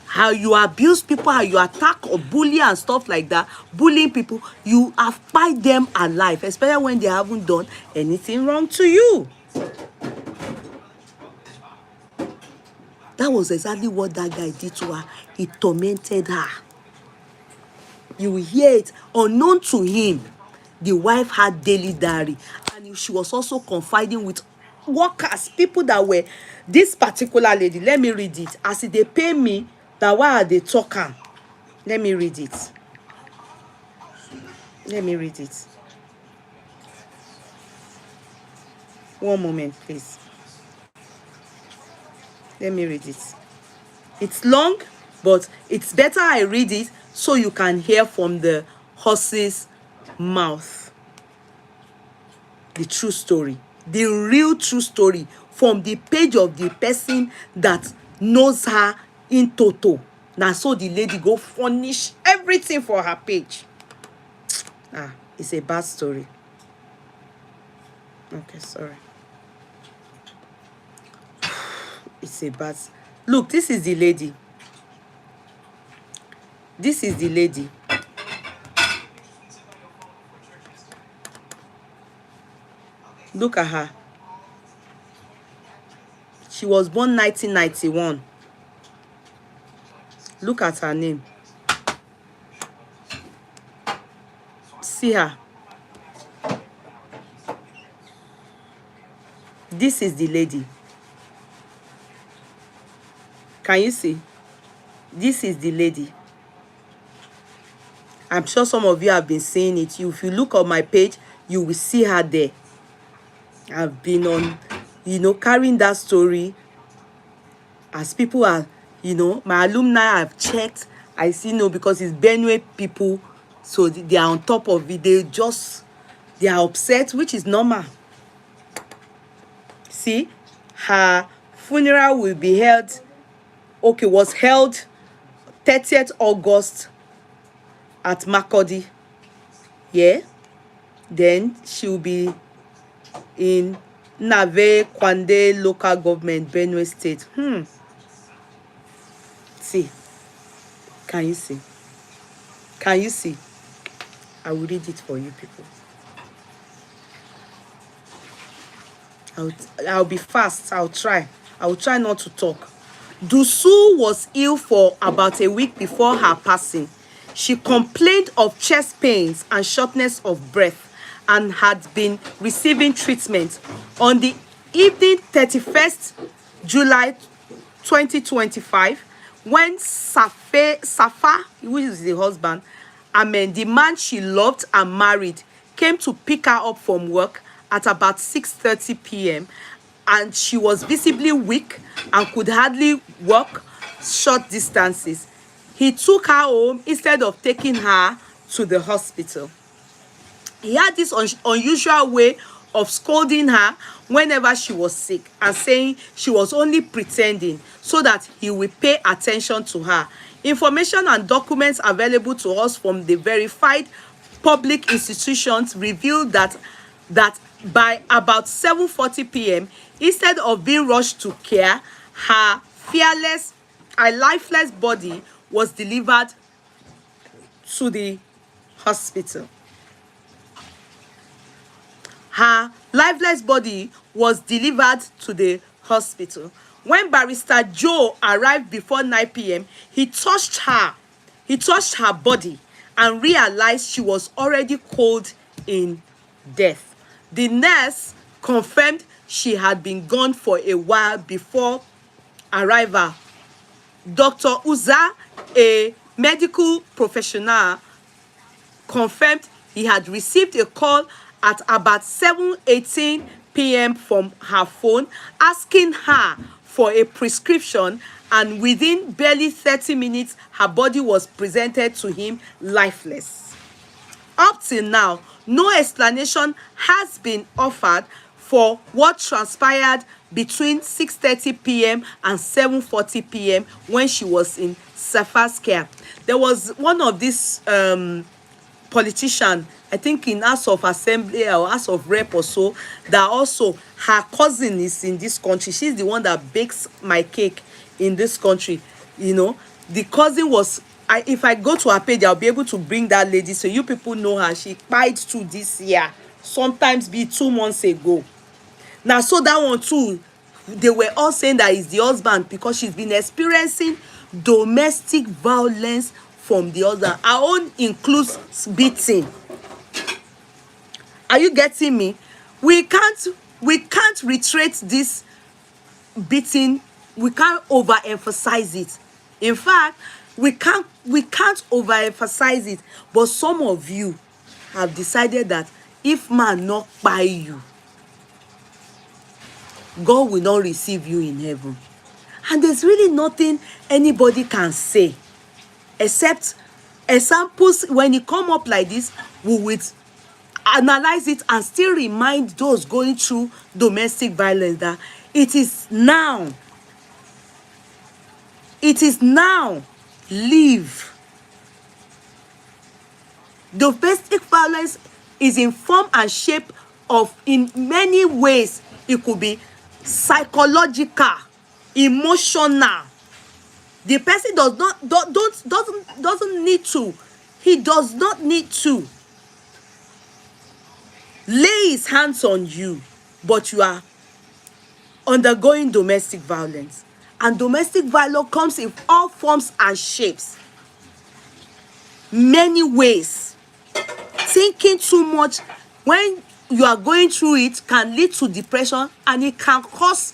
How you abuse people, how you attack or bully and stuff like that, bullying people, you have buy them alive, especially when they haven't done anything wrong to you. That was exactly what that guy did to her. He tormented her. You will hear it. Unknown to him, the wife had daily diary, and she was also confiding with workers, people that were, this particular lady, let me read it. As they pay me, that why are they talking? Let me read it. Let me read it. One moment, please. Let me read it. It's long, but it's better I read it so you can hear from the horse's mouth. The true story. The real true story from the page of the person that knows her in toto. Now, so the lady go furnish everything for her page. It's a bad story. Okay, sorry. It's a bad. Look, this is the lady. This is the lady. Look at her. She was born 1991. Look at her name. See her. This is the lady. Can you see? This is the lady. I'm sure some of you have been seeing it. If you look on my page, you will see her there. I've been on, carrying that story. As people are, my alumni have checked. I see because it's Benue people. So they are on top of it. They are upset, which is normal. See, her funeral will be held, was held 30th August at Makodi. Yeah. Then she will be in Nave Kwande local government, Benue State. See. Can you see? Can you see? I will read it for you people. I'll be fast. I'll try not to talk. Doosu was ill for about a week before her passing. She complained of chest pains and shortness of breath and had been receiving treatment. On the evening 31st July 2025, when Safa, which is the husband, Amen, the man she loved and married, came to pick her up from work at about 6:30 p.m. and she was visibly weak and could hardly walk short distances. He took her home instead of taking her to the hospital. He had this unusual way of scolding her whenever she was sick and saying she was only pretending so that he will pay attention to her. Information and documents available to us from the verified public institutions revealed that by about 7:40 p.m., instead of being rushed to care, her lifeless body was delivered to the hospital. Her lifeless body was delivered to the hospital. When Barrister Joe arrived before 9 p.m., he touched her body and realized she was already cold in death. The nurse confirmed she had been gone for a while before arrival. Dr. Uza, a medical professional, confirmed he had received a call at about 7:18 p.m. from her phone asking her for a prescription, and within barely 30 minutes her body was presented to him lifeless. Up till now, no explanation has been offered for what transpired between 6:30 p.m. and 7:40 p.m. when she was in Safa's care. There was one of these politician, I think in House of Assembly or House of Rep or so, that also her cousin is in this country. She's the one that bakes my cake in this country. You know, the cousin was, if I go to her page, I'll be able to bring that lady so you people know her. She died through this year, sometimes be 2 months ago. Now, so that one too, they were all saying that it's the husband because she's been experiencing domestic violence from the husband. Her own includes beating. Are you getting me? We can't reiterate this beating. We can't overemphasize it. In fact, we can't overemphasize it. But some of you have decided that if man not buy you, God will not receive you in heaven. And there's really nothing anybody can say except examples. When it come up like this, we will analyze it and still remind those going through domestic violence that it is now. Leave. Domestic violence is in form and shape of, in many ways, it could be psychological, emotional. The person doesn't need to. He does not need to lay his hands on you, but you are undergoing domestic violence. And domestic violence comes in all forms and shapes, many ways. Thinking too much when you are going through it can lead to depression, and it can cause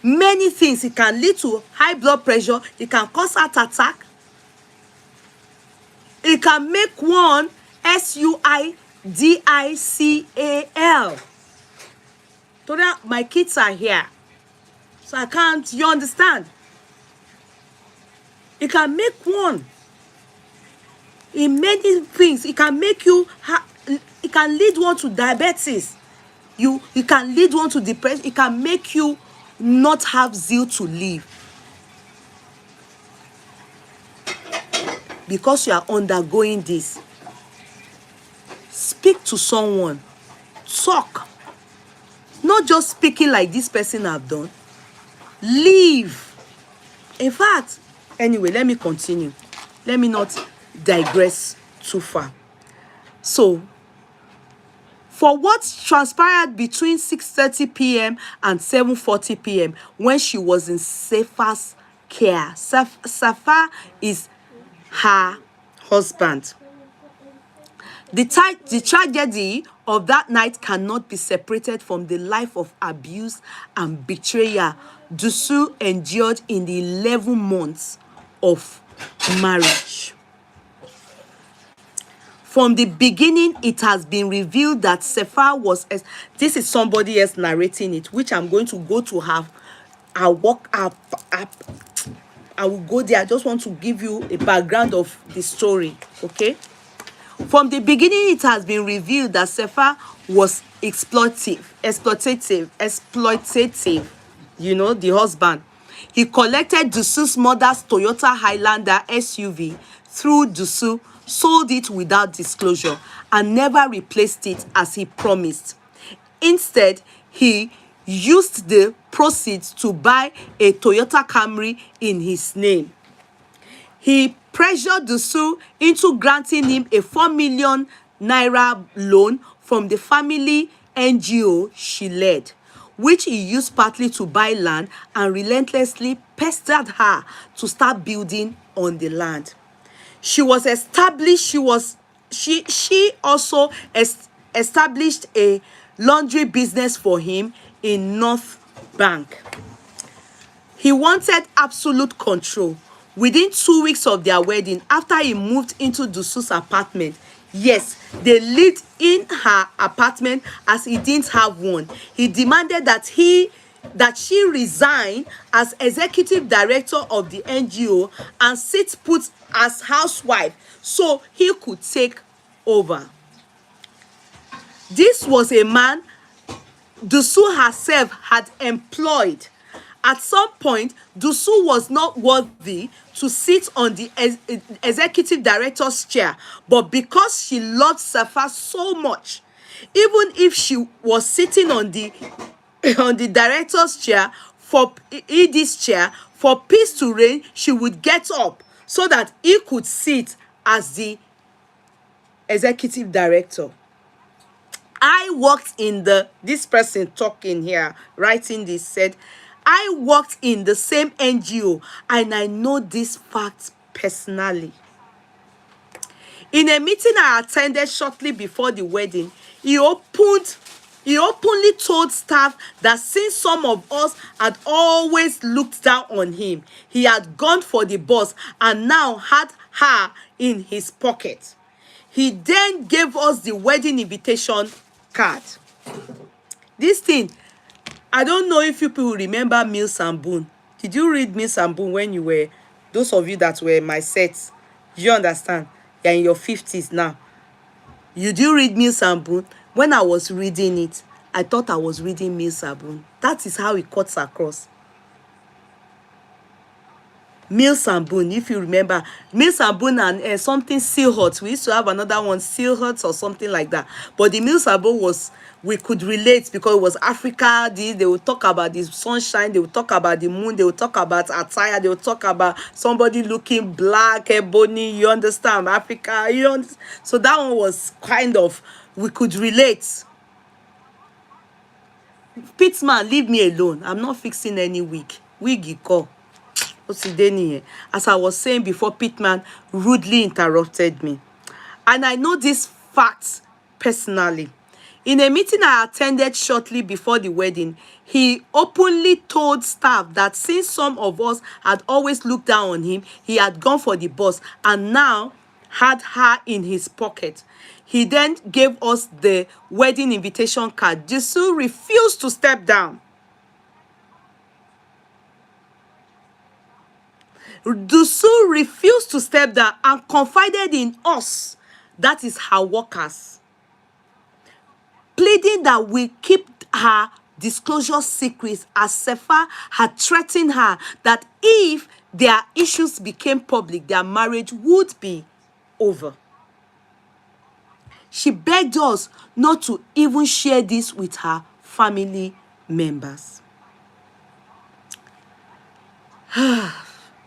many things. It can lead to high blood pressure. It can cause heart attack. It can make one suicidal. Today, my kids are here, so I can't. You understand? It can make one in many things. It can make you. It can lead one to diabetes. It can lead one to depression. It can make you not have zeal to live because you are undergoing this. Speak to someone. Talk. Not just speaking like this person have done. Leave. In fact, anyway, let me continue. Let me not digress too far. So, for what transpired between 6:30 p.m. and 7:40 p.m. when she was in Safa's care. Safa is her husband. The tragedy of that night cannot be separated from the life of abuse and betrayal Doosu endured in the 11 months of marriage. From the beginning, it has been revealed that Sephora was, this is somebody else narrating it, which I'm going to go to have. I walk up, I will go there. I just want to give you a background of the story, okay? From the beginning, it has been revealed that Sephora was exploitative, the husband. He collected Doosuu's mother's Toyota Highlander SUV through Doosuu, sold it without disclosure, and never replaced it as he promised. Instead, he used the proceeds to buy a Toyota Camry in his name. He pressured Doosuu into granting him a 4 million naira loan from the family NGO she led, which he used partly to buy land, and relentlessly pestered her to start building on the land. She also established a laundry business for him in North Bank. He wanted absolute control. Within 2 weeks of their wedding, after he moved into Doosuu's apartment, yes, they lived in her apartment as he didn't have one. He demanded that she resign as executive director of the NGO and sit put as housewife so he could take over. This was a man Doosuu herself had employed. At some point, Doosuu was not worthy to sit on the executive director's chair, but because she loved Sephora so much, even if she was sitting on the director's chair Edith's chair, for peace to reign, she would get up so that he could sit as the executive director. I worked in this person talking here, writing this, said, I worked in the same NGO and I know this fact personally. In a meeting I attended shortly before the wedding, he openly told staff that since some of us had always looked down on him, he had gone for the boss and now had her in his pocket. He then gave us the wedding invitation card. This thing, I don't know if you people remember Mills and Boone. Did you read Mills and Boone when you were, those of you that were my sets? You understand? You're in your 50s now. You do read Mills and Boone? When I was reading it, I thought I was reading Mills and Boone. That is how it cuts across. Mills and Boone, if you remember, Mills and Boone and something Seal Hut. We used to have another one, Seal Hut or something like that. But the Mills and Boone was, we could relate because it was Africa. They would talk about the sunshine, they would talk about the moon, they would talk about attire, they would talk about somebody looking black, ebony, you understand, Africa, you understand? So that one was kind of, we could relate. Pitman, leave me alone. I'm not fixing any wig. Wig you call. As I was saying before, Pitman rudely interrupted me. And I know this fact personally. In a meeting I attended shortly before the wedding, he openly told staff that since some of us had always looked down on him, he had gone for the boss and now had her in his pocket. He then gave us the wedding invitation card. Doosuu refused to step down. Doosuu refused to step down and confided in us, that is her workers, pleading that we keep her disclosure secrets, as Sephora had threatened her that if their issues became public, their marriage would be over. She begged us not to even share this with her family members.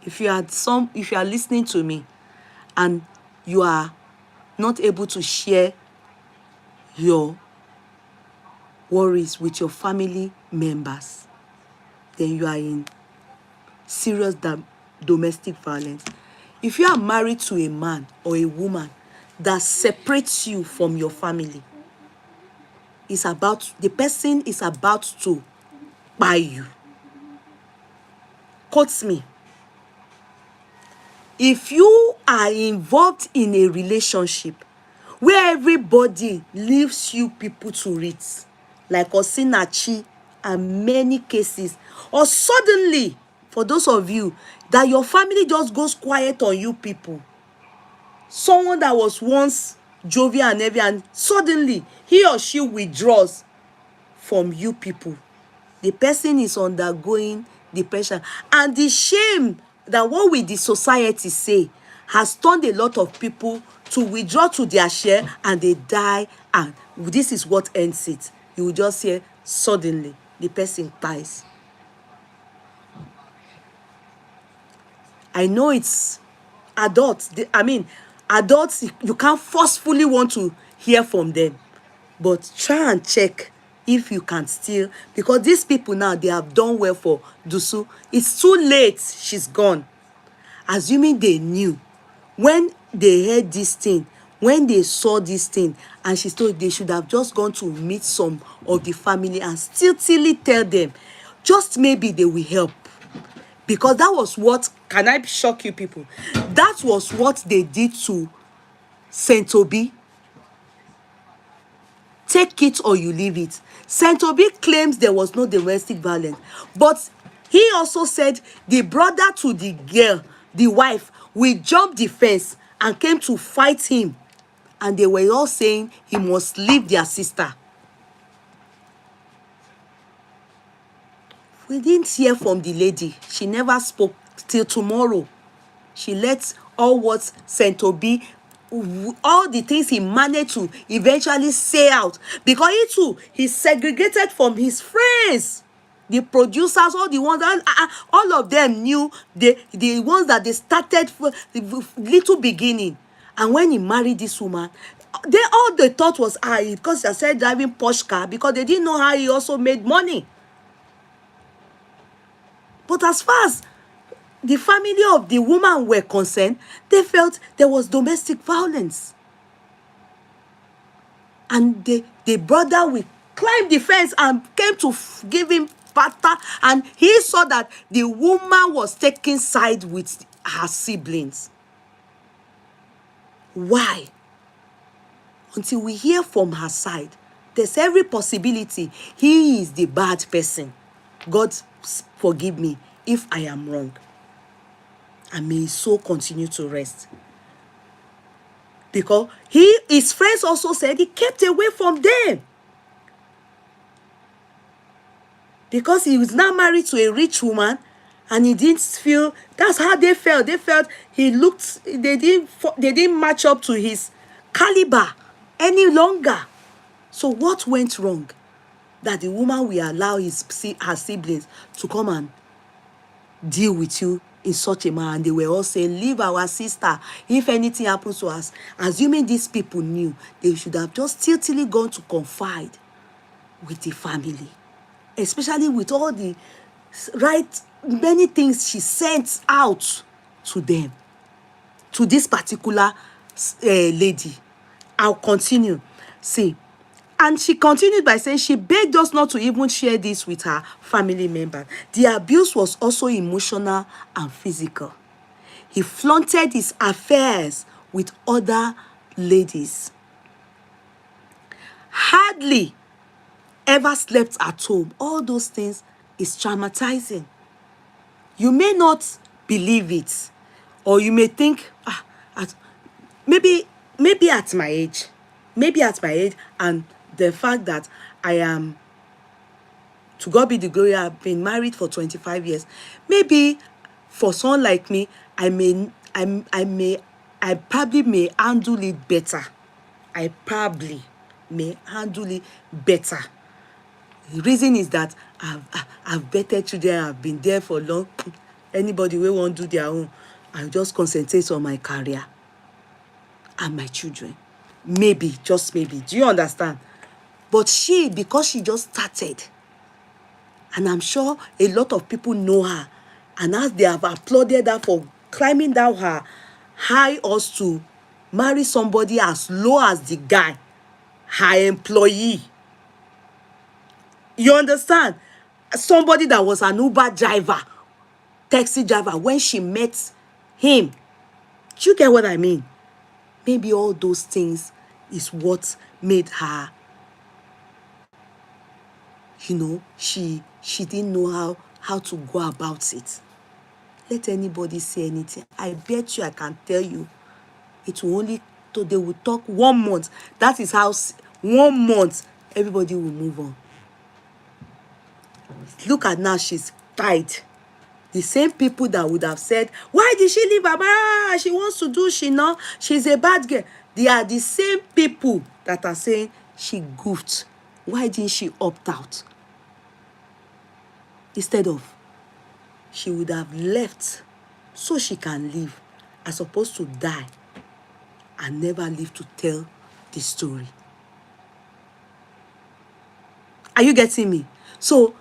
If you are listening to me and you are not able to share your worries with your family members, then you are in serious domestic violence. If you are married to a man or a woman that separates you from your family, the person is about to buy you. Quotes me. If you are involved in a relationship where everybody leaves you people to it, like Osinachi and many cases. Or suddenly, for those of you that your family just goes quiet on you people, someone that was once jovial and heavy, and suddenly he or she withdraws from you people. The person is undergoing depression, and the shame that what will the society say has turned a lot of people to withdraw to their share, and they die, and this is what ends it. You will just hear suddenly the person dies. I know it's adults. Adults, you can't forcefully want to hear from them, but try and check if you can still, because these people now, they have done well for Dusu. It's too late. She's gone. Assuming they knew when they heard this thing, when they saw this thing, and she told, they should have just gone to meet some of the family and still tell them, just maybe they will help. Because that was what, can I shock you people? That was what they did to Saint Obi. Take it or you leave it. Saint Obi claims there was no domestic violence, but he also said the brother to the girl, the wife, will jump the fence and came to fight him, and they were all saying he must leave their sister. We didn't hear from the lady. She never spoke till tomorrow. She let all what Saint Obi, all the things he managed to eventually say out, because he too, he's segregated from his friends, the producers, all the ones that, all of them knew, the ones that they started for the little beginning. And when he married this woman, they thought was because they said driving Porsche car, because they didn't know how he also made money. But as far as the family of the woman were concerned, they felt there was domestic violence. And the brother will climb the fence and came to give him pata, and he saw that the woman was taking side with her siblings. Why? Until we hear from her side, there's every possibility he is the bad person. God forgive me if I am wrong. And may his soul continue to rest. Because his friends also said he kept away from them. Because he was now married to a rich woman, and he didn't feel, that's how they felt. They felt they didn't match up to his caliber any longer. So what went wrong? That the woman will allow her siblings to come and deal with you in such a manner, and they were all saying, leave our sister if anything happens to us. Assuming these people knew, they should have just tiltily gone to confide with the family, especially with all the many things she sent out to them, to this particular lady. I'll continue. See, and she continued by saying she begged us not to even share this with her family members. The abuse was also emotional and physical. He flaunted his affairs with other ladies. Hardly ever slept at home. All those things is traumatizing. You may not believe it, or you may think, maybe at my age, and the fact that I am, to God be the glory, I've been married for 25 years. Maybe for someone like me, I probably may handle it better. I probably may handle it better. The reason is that I've better children. I've been there for long. Anybody who won't do their own, I'll just concentrate on my career and my children. Maybe, just maybe. Do you understand? But because she just started, and I'm sure a lot of people know her, and as they have applauded her for climbing down her high horse to marry somebody as low as the guy, her employee. You understand? Somebody that was an Uber driver, taxi driver, when she met him. Do you get what I mean? Maybe all those things is what made her, she didn't know how to go about it. Let anybody say anything. I bet you, I can tell you, it will only, they will talk 1 month. That is how 1 month, everybody will move on. Look at now, she's tied. The same people that would have said, why did she leave Baba? She wants to do, she's a bad girl. They are the same people that are saying she goofed. Why didn't she opt out? Instead of, she would have left so she can live, as opposed to die and never live to tell the story. Are you getting me? So,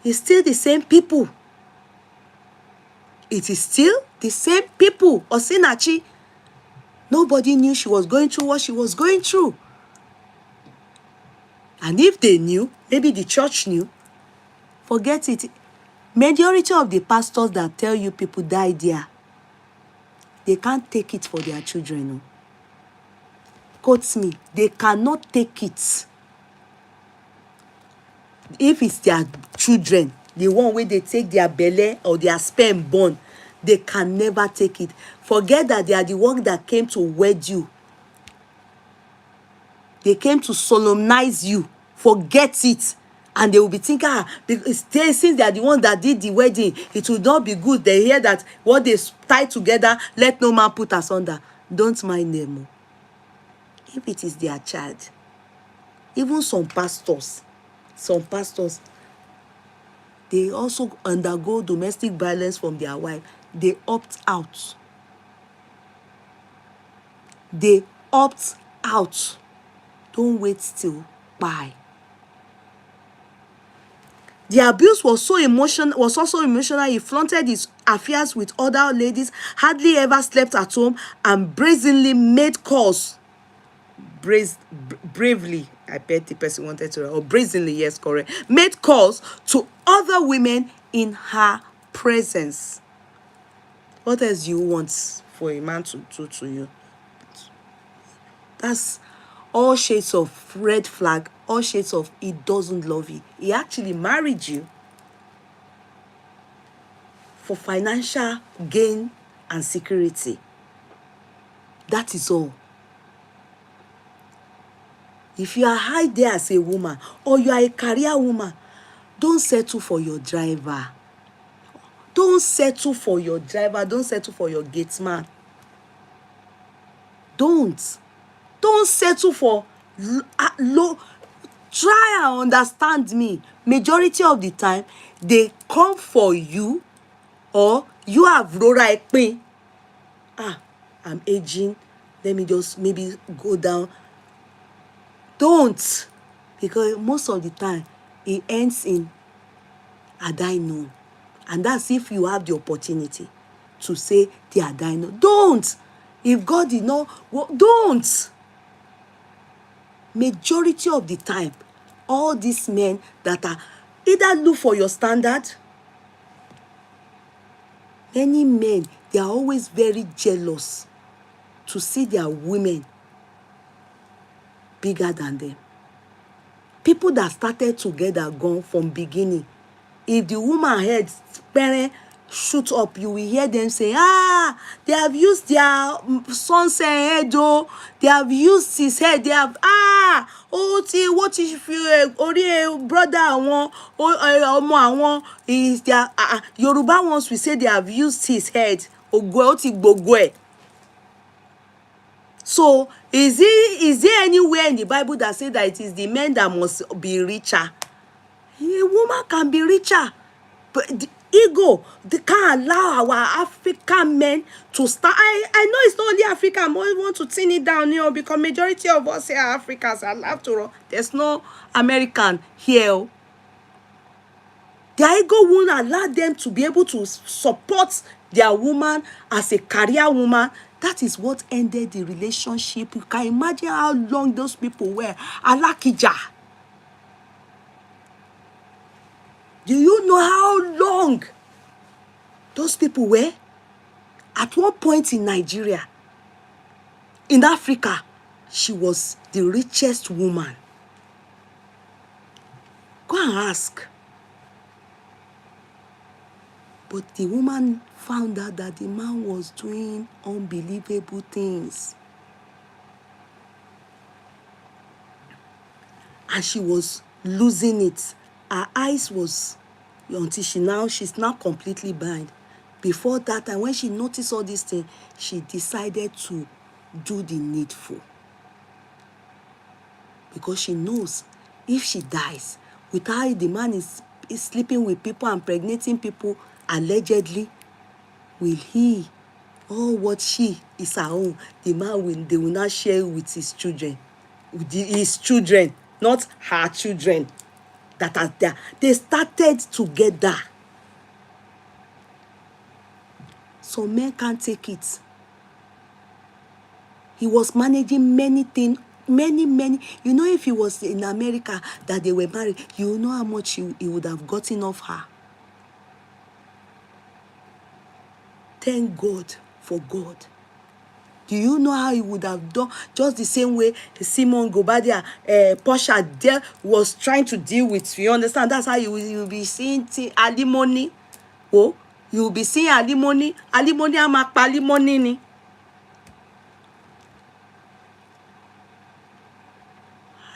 it's still the same people. It is still the same people. Osinachi, nobody knew she was going through what she was going through. And if they knew, maybe the church knew, forget it. Majority of the pastors that tell you people die there, they can't take it for their children. No. Quote me, they cannot take it. If it's their children, the one where they take their belly or their sperm born, they can never take it. Forget that they are the one that came to wed you. They came to solemnize you. Forget it. And they will be thinking, since they are the ones that did the wedding, it will not be good. They hear that what they tie together, let no man put asunder. Don't mind them. If it is their child, even some pastors, they also undergo domestic violence from their wife. They opt out. They opt out. Don't wait till bye. The abuse was also emotional. He flaunted his affairs with other ladies, hardly ever slept at home, and brazenly made calls. Bravely, I bet the person wanted to, or brazenly, yes, correct. Made calls to other women in her presence. What else do you want for a man to do to you? That's all shades of red flag, all shades of he doesn't love you. He actually married you for financial gain and security. That is all. If you are high there as a woman, or you are a career woman, don't settle for your driver. Don't settle for your driver. Don't settle for your gate man. Don't settle for low. Try and understand me. Majority of the time, they come for you, or you have Rora Ekpe. I'm aging. Let me just maybe go down. Don't. Because most of the time, it ends in I die no. And that's if you have the opportunity to say they are dying no. Don't. If God did not, don't. Majority of the time, all these men that are either look for your standard. Many men, they are always very jealous to see their women bigger than them. People that started together gone from beginning. If the woman head parent shoot up, you will hear them say, they have used their son's head, oh, they have used his head, they have, what if you, brother, one, is their, Yoruba ones, we say they have used his head, so, is there anywhere in the Bible that says that it is the men that must be richer? A woman can be richer, but the ego, they can't allow our African men to start. I know it's not only Africa. I want to thin it down, because majority of us here are Africans. After all, there's no American here. Their ego won't allow them to be able to support their woman as a career woman. That is what ended the relationship. You can imagine how long those people were. Alakija. Do you know how long those people were? At one point in Nigeria, in Africa, she was the richest woman. Go and ask. But the woman found out that the man was doing unbelievable things. And she was losing it. Her eyes was, until she's now completely blind. Before that time, when she noticed all these things, she decided to do the needful. Because she knows if she dies, without the man is sleeping with people and impregnating people, allegedly, will he, all what she is her own, they will not share with his children. His children, not her children that are there. They started together. So men can't take it. He was managing many things, many. You know, if he was in America that they were married, you know how much he would have gotten off her. Thank God for God. Do you know how he would have done? Just the same way Simon Gobadia, Portia there was trying to deal with. You understand? That's how you will be seeing alimony. Oh, you will be seeing alimony. Alimony amakpa alimony ni.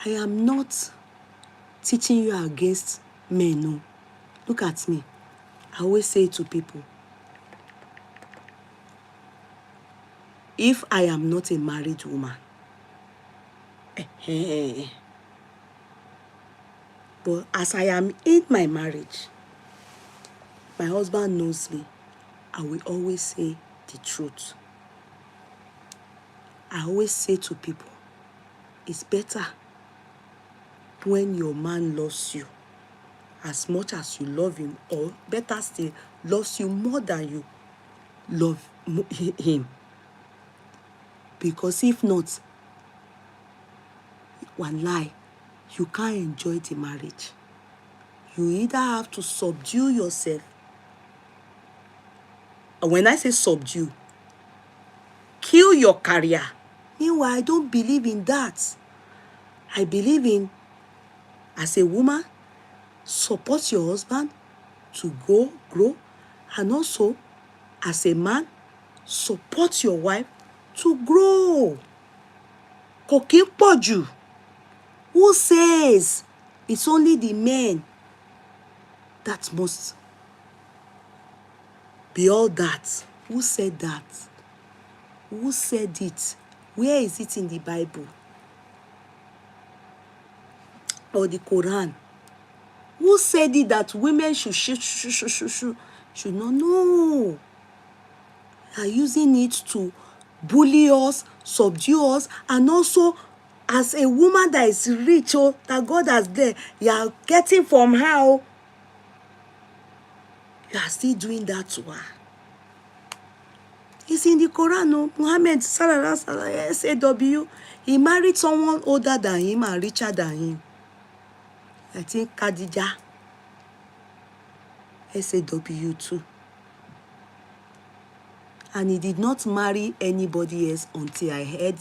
I am not teaching you against men. No. Look at me. I always say to people, if I am not a married woman, but as I am in my marriage, my husband knows me, I will always say the truth. I always say to people, it's better when your man loves you as much as you love him, or better still, loves you more than you love him. Because if not, one lie, you can't enjoy the marriage. You either have to subdue yourself. And when I say subdue, kill your career. Meanwhile, I don't believe in that. I believe in, as a woman, support your husband to grow, and also, as a man, support your wife to grow. Kò kí ń pọ̀ jù. Who says it's only the men that must be all that? Who said that? Who said it? Where is it in the Bible or the Quran? Who said it that women should not? No. They are using it to bully us, subdue us, and also as a woman that is rich, that God has there, you are getting from her, you are still doing that to her. It's in the Quran. Muhammad SAW, he married someone older than him and richer than him. I think Khadija, SAW too. And he did not marry anybody else until I heard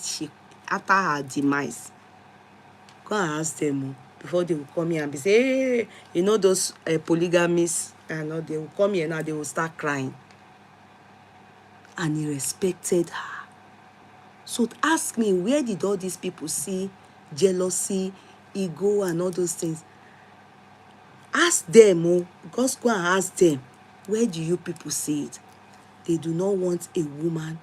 after her demise. Go and ask them before they will come here and be say, hey, you know those polygamists, and they will come here now, they will start crying. And he respected her. So ask me, where did all these people see jealousy, ego, and all those things? Ask them, just go and ask them, where do you people see it? They do not want a woman.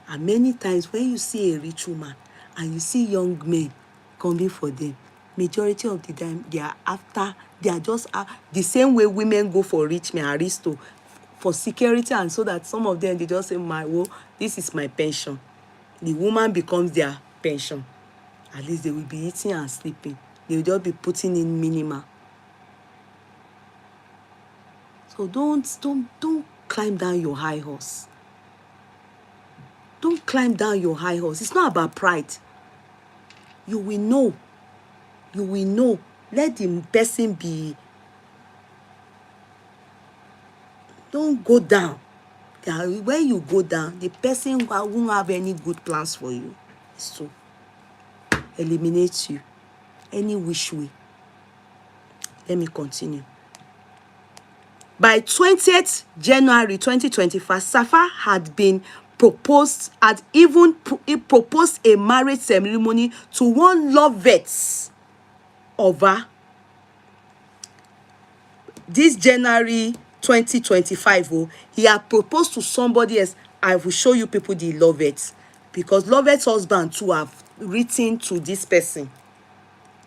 And many times when you see a rich woman and you see young men coming for them, majority of the time they are just the same way women go for rich men, aristo, for security, and so that some of them, they just say, this is my pension. The woman becomes their pension. At least they will be eating and sleeping. They will just be putting in minimal. So don't climb down your high horse. Don't climb down your high horse. It's not about pride. You will know. You will know. Let the person be. Don't go down. When you go down, the person who won't have any good plans for you is to eliminate you any which way. Let me continue. By 20th January 2025, Safa had been proposed, had even proposed a marriage ceremony to one Lovett of her. This January 2025, he had proposed to somebody else. I will show you people the Lovett, because Lovett's husband too have written to this person.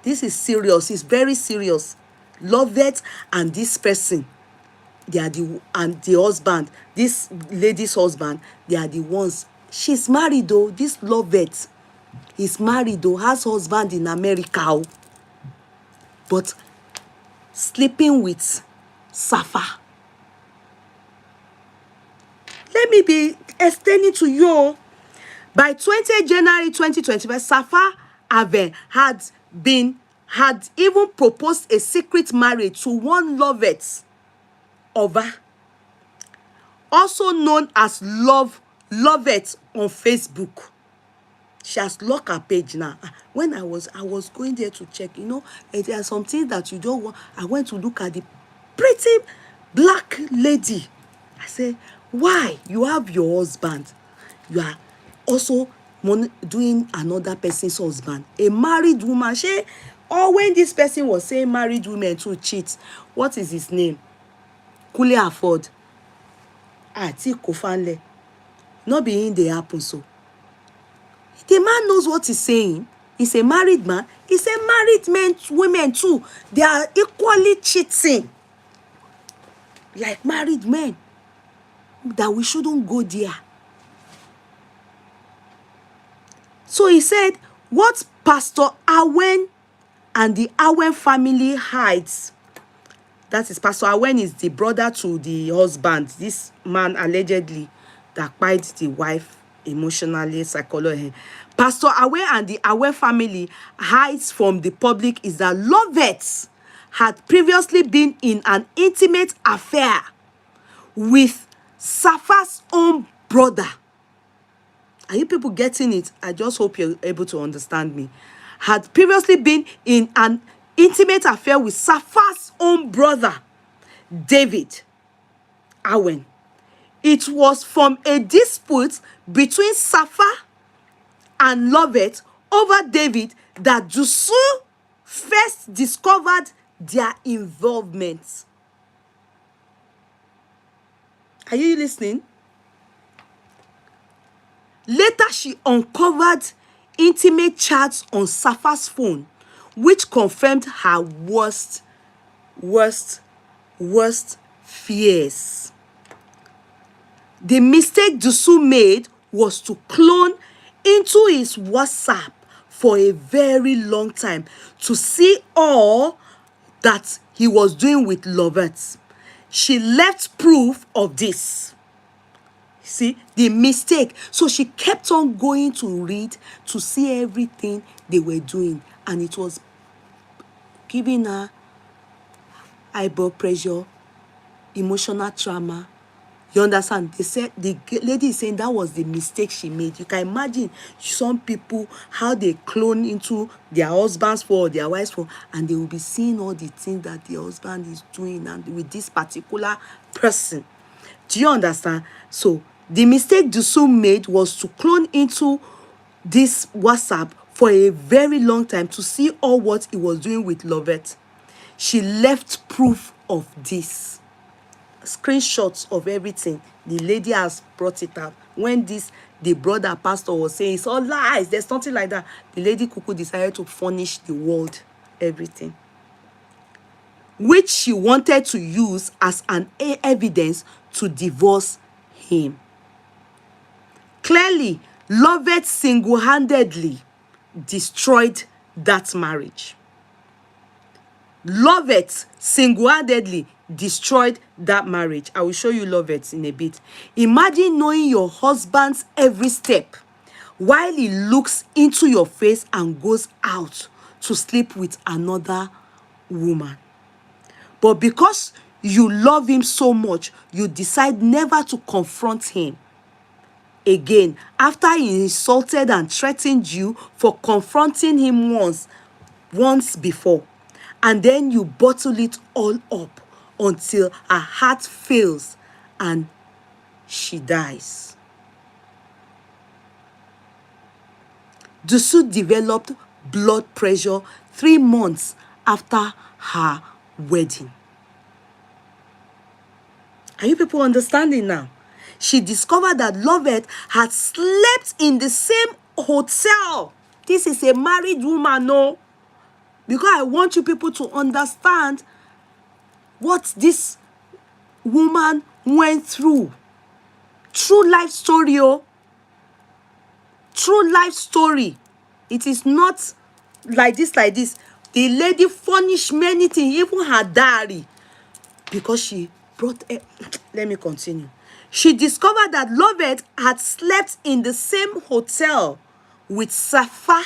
This is serious. It's very serious. Lovett and this person, they are the husband, this lady's husband, they are the ones. She's married though. This Lovett is married though, has husband in America, but sleeping with Safa. Let me be extending to you. By 20th January 2025, Safa Awen had even proposed a secret marriage to one Lovett of her, also known as Lovett on Facebook. She has locked her page now. When I was going there to check, there are some things that you don't want. I went to look at the pretty black lady. I said, why? You have your husband. You are also doing another person's husband. A married woman. Or when this person was saying married women to cheat, what is his name? Kuli afford. Ati Kofanle. Not being they happen so. The man knows what he's saying. He's a married man. He's a married women too. They are equally cheating. Like married men. That we shouldn't go there. So he said, what Pastor Awen and the Awen family hides. That is, Pastor Awen is the brother to the husband. This man allegedly that bites the wife emotionally, psychologically. Pastor Awen and the Awen family hides from the public is that Lovett had previously been in an intimate affair with Safa's own brother. Are you people getting it? I just hope you're able to understand me. Had previously been in an intimate affair with Safa's own brother, David Awen. It was from a dispute between Safa and Lovett over David that Dusu first discovered their involvement. Are you listening? Later, she uncovered intimate chats on Safa's phone, which confirmed her worst fears. The mistake Dusu made was to clone into his WhatsApp for a very long time to see all that he was doing with Lovett. She left proof of this. See, the mistake. So she kept on going to read to see everything they were doing. And it was giving her high blood pressure, emotional trauma. You understand? They said, the lady is saying that was the mistake she made. You can imagine some people, how they clone into their husband's phone or their wife's phone, and they will be seeing all the things that their husband is doing and with this particular person. Do you understand? So the mistake Dusu made was to clone into this WhatsApp for a very long time to see all what he was doing with Lovett. She left proof of this. Screenshots of everything. The lady has brought it out. When the brother pastor was saying it's all lies, there's nothing like that, the lady Kuku decided to furnish the world everything, which she wanted to use as an evidence to divorce him. Clearly, Lovett single-handedly destroyed that marriage. Lovett single-handedly destroyed that marriage. I will show you Lovett in a bit. Imagine knowing your husband's every step while he looks into your face and goes out to sleep with another woman. But because you love him so much, you decide never to confront him again after he insulted and threatened you for confronting him once before, and then you bottle it all up until her heart fails and she dies. Doosu developed blood pressure 3 months after her wedding. Are you people understanding now? She discovered that Lovett had slept in the same hotel. This is a married woman, no? Because I want you people to understand what this woman went through. True life story, oh. True life story. It is not like this. The lady furnished many things, even her diary, because she brought let me continue. She discovered that Lovett had slept in the same hotel with Safa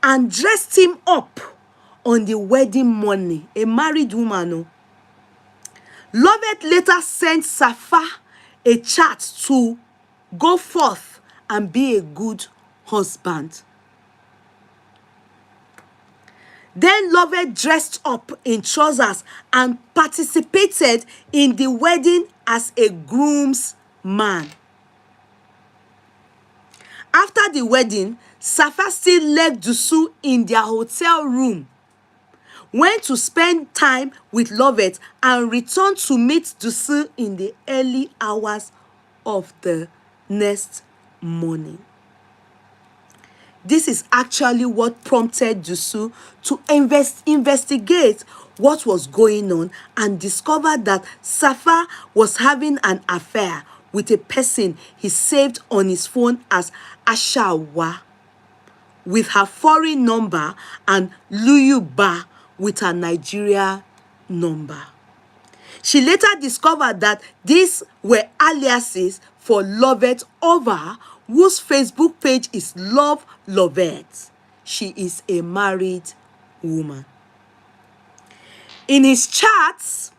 and dressed him up on the wedding morning. A married woman. Oh. Lovett later sent Safa a chat to go forth and be a good husband. Then Lovett dressed up in trousers and participated in the wedding as a groomsman. After the wedding, Safa still left Doosu in their hotel room, went to spend time with Lovett, and returned to meet Doosu in the early hours of the next morning. This is actually what prompted Doosu to investigate what was going on and discovered that Safa was having an affair with a person he saved on his phone as Ashawa with her foreign number and Luyuba with her Nigeria number. She later discovered that these were aliases for Lovett Over, whose Facebook page is Love Lovett. She is a married woman. In his chats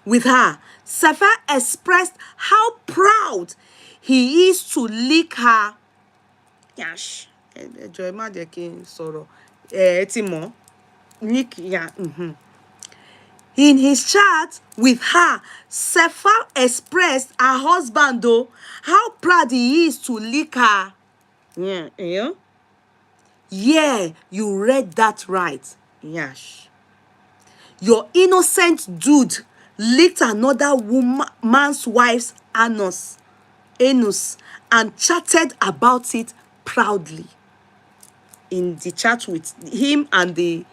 with her, Safa expressed how proud he is to lick her. Yash. In his chat with her, Safa expressed her husband, though, how proud he is to lick her. Yeah, you read that right. Yes. Your innocent dude licked another man's wife's anus, and chatted about it proudly in the chat with him and the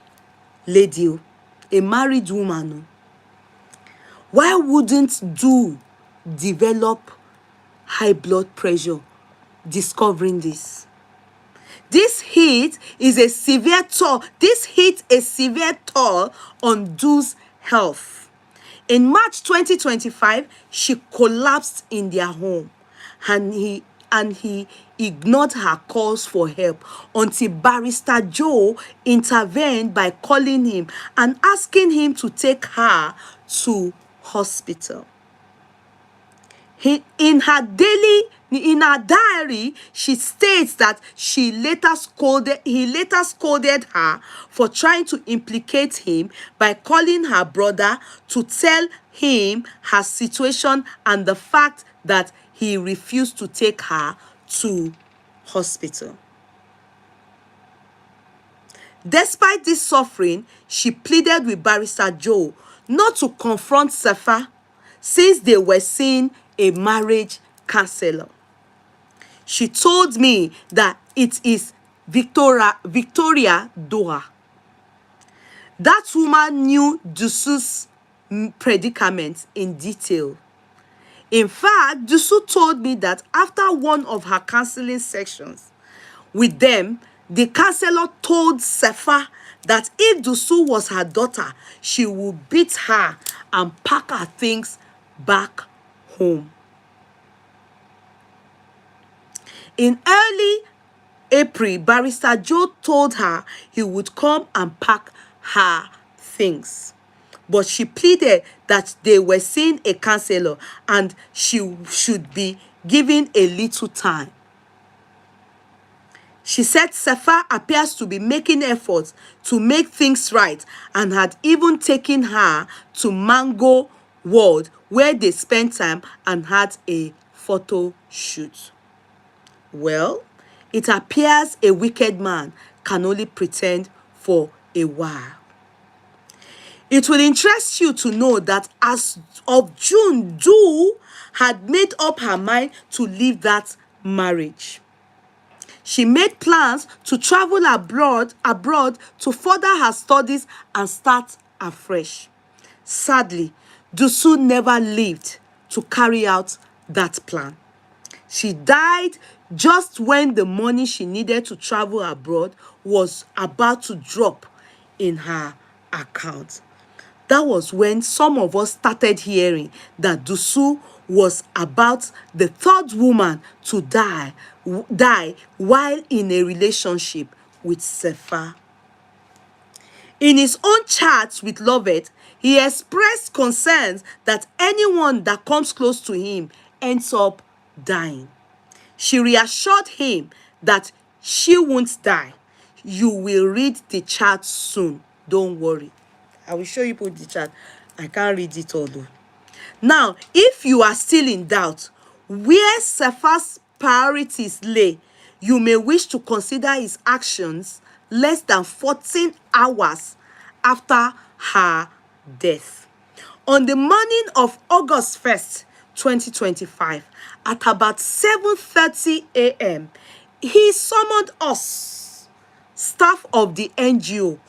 lady, a married woman. Why wouldn't do develop high blood pressure discovering this? This hit a severe toll on Doo's health. In March 2025, she collapsed in their home, and he ignored her calls for help until Barrister Joe intervened by calling him and asking him to take her to hospital. In her diary, she states that he later scolded her for trying to implicate him by calling her brother to tell him her situation and the fact that he refused to take her to hospital. Despite this suffering, she pleaded with Barrister Joe not to confront Safa since they were seeing a marriage counselor. She told me that it is Victoria Doha. That woman knew Doosu's predicament in detail. In fact, Doosu told me that after one of her counseling sessions with them, the counselor told Safa that if Doosu was her daughter, she would beat her and pack her things back home. In early April, Barrister Joe told her he would come and pack her things. but she pleaded that they were seeing a counselor and she should be given a little time. She said Sefa appears to be making efforts to make things right and had even taken her to Mango World where they spent time and had a photo shoot. Well, it appears a wicked man can only pretend for a while. It will interest you to know that as of June, Du had made up her mind to leave that marriage. She made plans to travel abroad to further her studies and start afresh. Sadly, Dusu never lived to carry out that plan. She died just when the money she needed to travel abroad was about to drop in her account. That was when some of us started hearing that Dusu was about the third woman to die while in a relationship with Sefa. In his own chats with Lovett, he expressed concerns that anyone that comes close to him ends up dying. She reassured him that she won't die. You will read the chat soon. Don't worry. I will show you the chat. I can't read it all though. Now, if you are still in doubt where Sefa's priorities lay, you may wish to consider his actions less than 14 hours after her death. On the morning of August 1st, 2025, at about 7:30 a.m., he summoned us, staff of the NGO,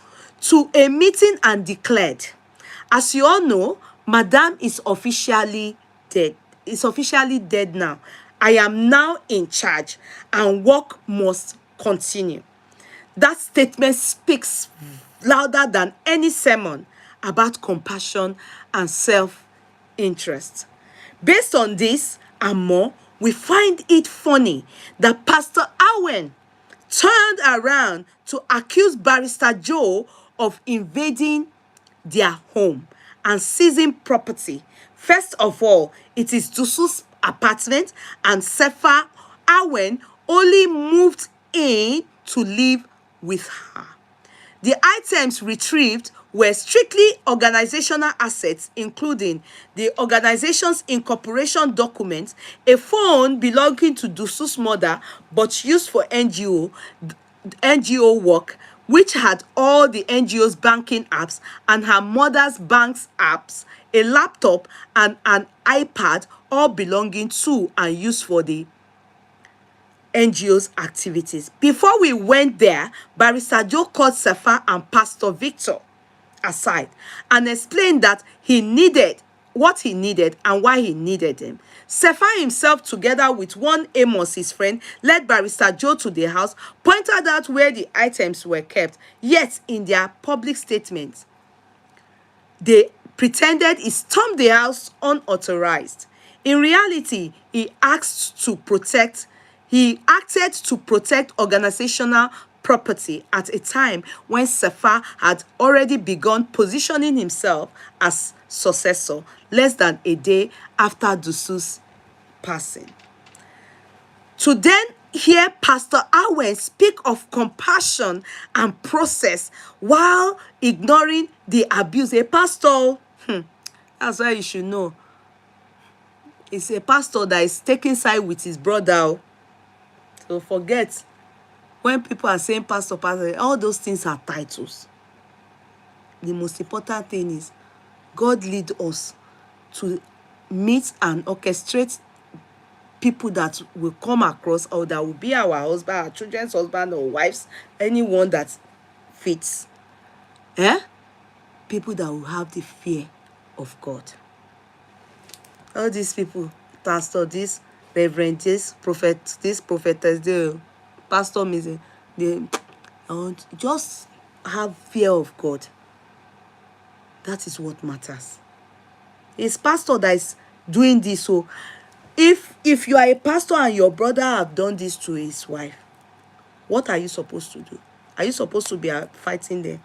to a meeting and declared, as you all know, Madam is officially dead. Is officially dead now. I am now in charge and work must continue. That statement speaks louder than any sermon about compassion and self-interest. Based on this and more, we find it funny that Pastor Awen turned around to accuse Barrister Joe of invading their home and seizing property. First of all, it is Dusu's apartment and Sefa Awen only moved in to live with her. The items retrieved were strictly organizational assets, including the organization's incorporation documents, a phone belonging to Dusu's mother but used for NGO work, which had all the NGO's banking apps and her mother's bank's apps, a laptop and an iPad, all belonging to and used for the NGO's activities. Before we went there, Barrister Joe called Sefa and Pastor Victor aside and explained that he needed what he needed and why he needed them. Sefa himself, together with one Amos, his friend, led Barrister Joe to the house, pointed out where the items were kept. Yet, in their public statements, they pretended he stormed the house unauthorized. In reality, he acted to protect organizational property at a time when Sefa had already begun positioning himself as successor less than a day after Dusu's passing. To then hear Pastor Awen speak of compassion and process while ignoring the abuse. A pastor, that's why you should know. It's a pastor that is taking side with his brother. So forget, when people are saying pastor, all those things are titles. The most important thing is God lead us to meet and orchestrate people that will come across or that will be our husband, our children's husband or wives, anyone that fits. People that will have the fear of God. All these people, pastor this, reverend this, prophet this, prophetess, the pastor meeting, they just have fear of God. That is what matters. It's pastor that is doing this. So if you are a pastor and your brother have done this to his wife, what are you supposed to do? Are you supposed to be fighting them?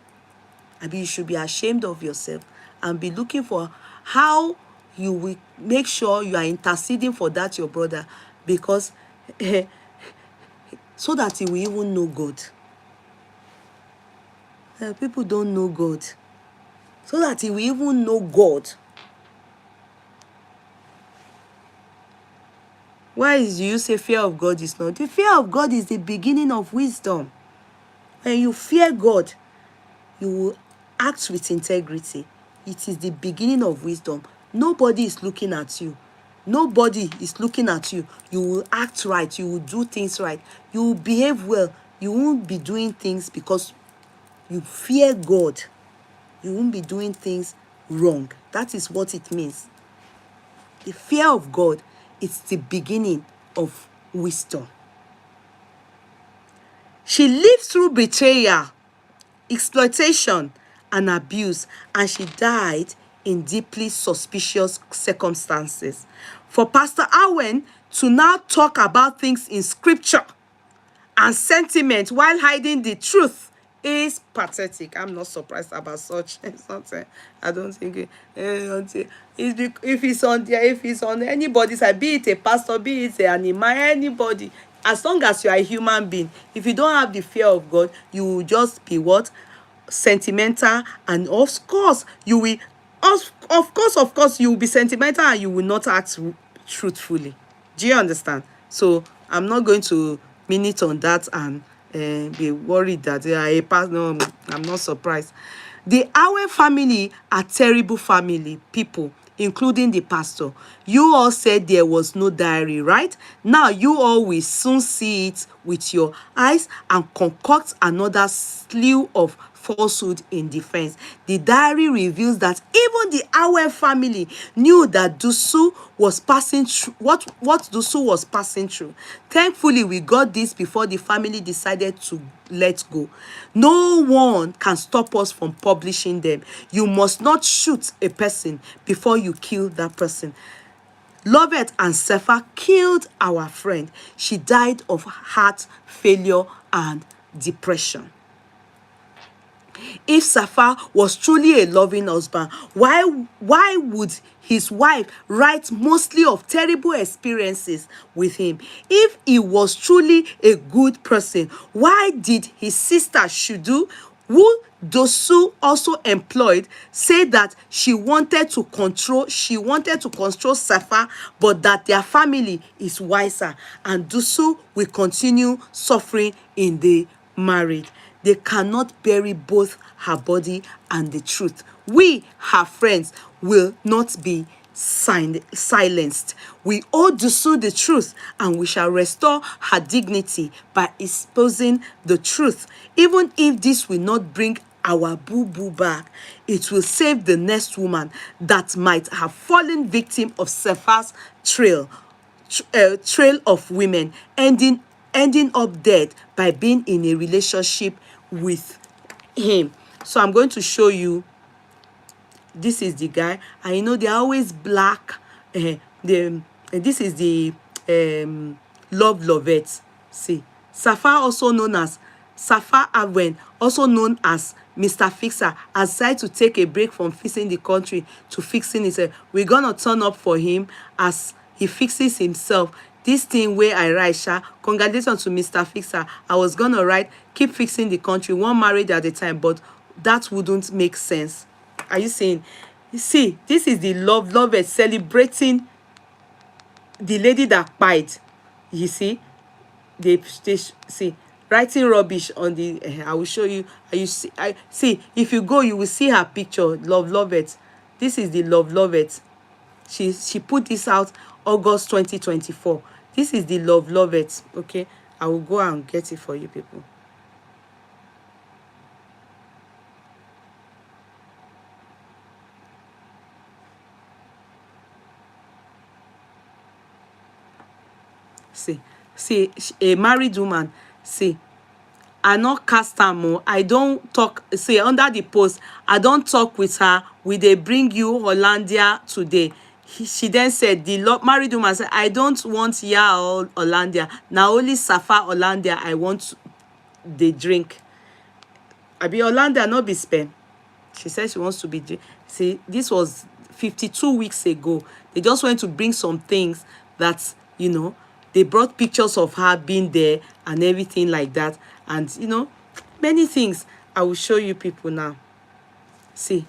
I mean, you should be ashamed of yourself and be looking for how you will make sure you are interceding for that your brother, because so that he will even know God. People don't know God. So that he will even know God. Why do you say fear of God is not? The fear of God is the beginning of wisdom. When you fear God, you will act with integrity. It is the beginning of wisdom. Nobody is looking at you. Nobody is looking at you. You will act right. You will do things right. You will behave well. You won't be doing things because you fear God. You won't be doing things wrong. That is what it means. The fear of God is the beginning of wisdom. She lived through betrayal, exploitation, and abuse, and she died in deeply suspicious circumstances. For Pastor Awen to now talk about things in scripture and sentiment while hiding the truth is pathetic. I'm not surprised about such something. I don't think if it's on there, if it's on anybody's side, be it a pastor, be it an imam, anybody, as long as you are a human being, if you don't have the fear of God, you will just be what? Sentimental, and of course you will of course you will be sentimental and you will not act truthfully. Do you understand? So I'm not going to minute on that and be worried that they are a past. No, I'm not surprised. The Awen family are terrible family people, including the pastor. You all said there was no diary, right? Now you all will soon see it with your eyes and concoct another slew of falsehood in defense. The diary reveals that even the Awen family knew that Dusu was passing through what Dusu was passing through. Thankfully, we got this before the family decided to let go. No one can stop us from publishing them. You must not shoot a person before you kill that person. Lovett and Sefa killed our friend. She died of heart failure and depression. If Safa was truly a loving husband, why would his wife write mostly of terrible experiences with him? If he was truly a good person, why did his sister Shudu, who Dosu also employed, say that she wanted to control Safa, but that their family is wiser and Dosu will continue suffering in the marriage? They cannot bury both her body and the truth. We, her friends, will not be silenced. We owe Dusu the truth, and we shall restore her dignity by exposing the truth. Even if this will not bring our boo-boo back, it will save the next woman that might have fallen victim of Sepha's trail of women ending up dead by being in a relationship with him. So I'm going to show you. This is the guy, and you know they're always black. This is the Lovett. See, Safa, also known as Safa Awen, also known as Mr. Fixer, has decided to take a break from fixing the country to fixing himself. We're gonna turn up for him as he fixes himself. This thing where I write, congratulations to Mr. Fixer. I was gonna write, keep fixing the country, one marriage at a time, but that wouldn't make sense. Are you saying? You see, this is the Lovett celebrating the lady that pied. You see, they see writing rubbish on the. I will show you. You see, see if you go, you will see her picture. Lovett. This is the Lovett. She put this out August 2024. This is the Lovett. Okay, I will go and get it for you people. See, a married woman. See, I not cast her more. I don't talk. See, under the post, I don't talk with her. Will they bring you Hollandia today? She then said, the married woman said, I don't want ya or Hollandia. Now only Safa Hollandia I want the drink. I be Hollandia, no be spam. She said she wants to be. See, this was 52 weeks ago. They just went to bring some things that, they brought pictures of her being there and everything like that. And, many things. I will show you people now. See,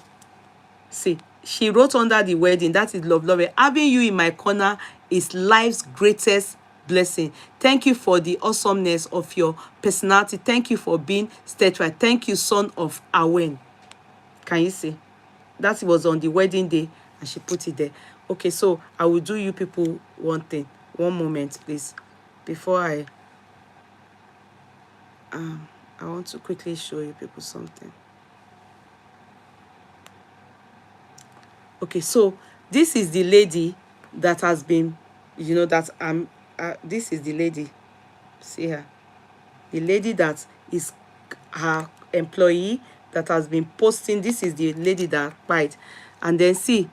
she wrote under the wedding, that is love. Having you in my corner is life's greatest blessing. Thank you for the awesomeness of your personality. Thank you for being steadfast. Thank you, son of Awen. Can you see? That was on the wedding day, and she put it there. Okay, so I will do you people one thing. One moment, please. Before I want to quickly show you people something. Okay, so this is the lady that has been, this is the lady. See her. The lady that is her employee that has been posting. This is the lady that cried. And then see,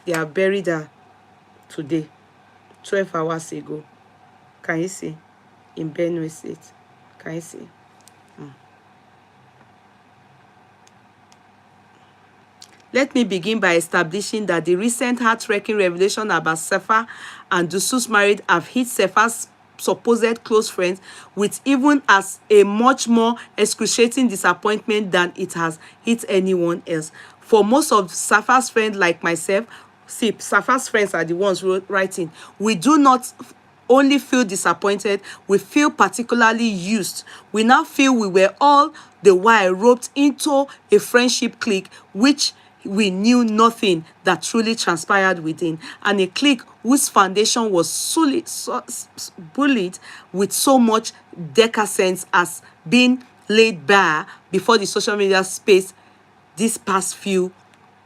they are buried her today, 12 hours ago. Can you see? In Benue State. Can you see? Let me begin by establishing that the recent heart-wrenking revelation about Sefa and Doosuu's marriage have hit Sefa's supposed close friends with even as a much more excruciating disappointment than it has hit anyone else. For most of Sefa's friends like myself, see, Sefa's friends are the ones writing, we do not only feel disappointed, we feel particularly used. We now feel we were all the while roped into a friendship clique which we knew nothing that truly transpired within, and a clique whose foundation was bullied with so much decadence as being laid bare before the social media space these past few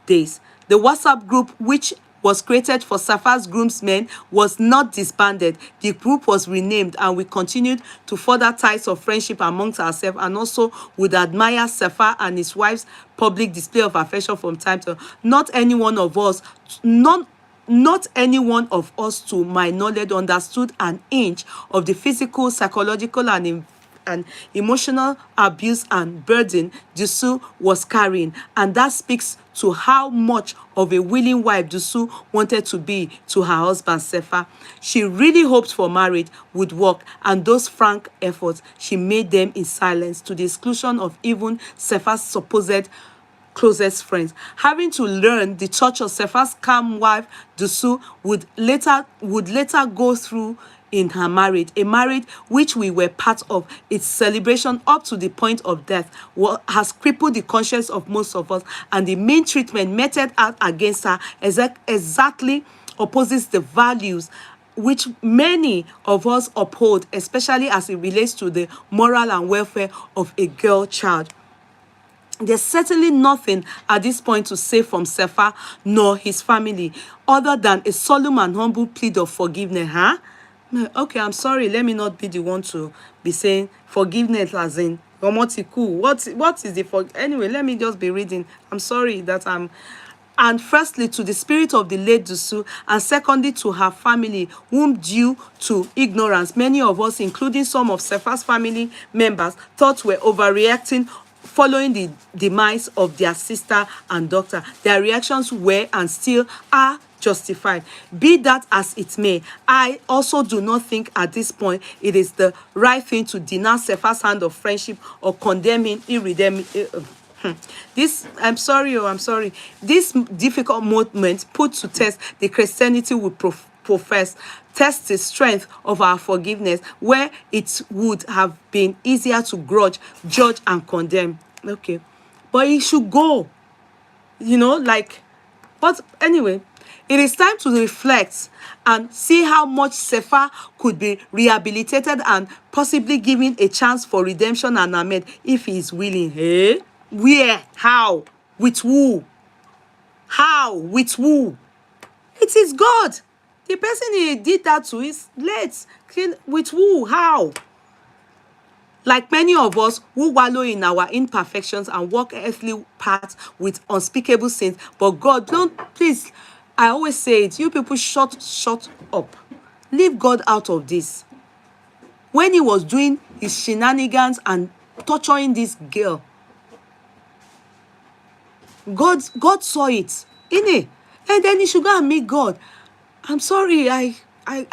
days. The WhatsApp group, which was created for Sefa's groomsmen, was not disbanded. The group was renamed, and we continued to further ties of friendship amongst ourselves, and also would admire Sefa and his wife's public display of affection from time to time. Not any one of us, to my knowledge, understood an inch of the physical, psychological, and emotional abuse and burden Doosuu was carrying, and that speaks to how much of a willing wife Doosuu wanted to be to her husband Sefa. She really hoped for marriage would work, and those frank efforts, she made them in silence, to the exclusion of even Sefa's supposed closest friends. Having to learn the touch of Sefa's calm wife Doosuu would later go through in her marriage, a marriage which we were part of. Its celebration up to the point of death has crippled the conscience of most of us, and the mean treatment meted out against her exactly opposes the values which many of us uphold, especially as it relates to the moral and welfare of a girl child. There's certainly nothing at this point to say from Sefa nor his family other than a solemn and humble plea of forgiveness. Okay, I'm sorry. Let me not be the one to be saying forgiveness as in what is the anyway, let me just be reading. I'm sorry that I'm. And firstly, to the spirit of the late Doosuu, and secondly, to her family, whom due to ignorance, many of us, including some of Sefa's family members, thought were overreacting following the demise of their sister and daughter. Their reactions were and still are justified. Be that as it may, I also do not think at this point it is the right thing to deny Sefa's hand of friendship or condemn him irredeemably. I'm sorry. This difficult moment put to test the Christianity we profess, test the strength of our forgiveness, where it would have been easier to grudge, judge, and condemn. Okay, but he should go. But anyway, it is time to reflect and see how much Sefa could be rehabilitated and possibly given a chance for redemption and amend if he is willing. Hey? Where? How? With who? How? With who? It is God. The person he did that to is late. With who? How? Like many of us who wallow in our imperfections and walk earthly paths with unspeakable sins, but God, please, I always say it, you people shut up. Leave God out of this. When he was doing his shenanigans and torturing this girl. God saw it, innit? And then he should go and meet God. I'm sorry, I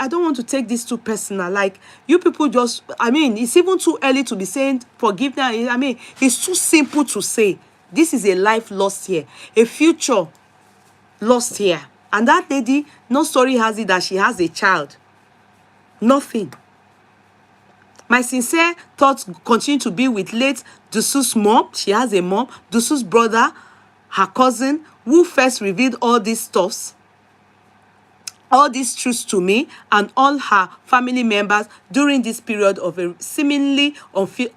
don't want to take this too personal. Like, you people just, I mean, it's even too early to be saying forgiveness. I mean, it's too simple to say. This is a life lost here, a future lost here. And that lady, no story has it that she has a child. Nothing. My sincere thoughts continue to be with late Doosuu's mom. She has a mom. Doosuu's brother, her cousin, who first revealed all these stuffs, all these truths to me, and all her family members during this period of a seemingly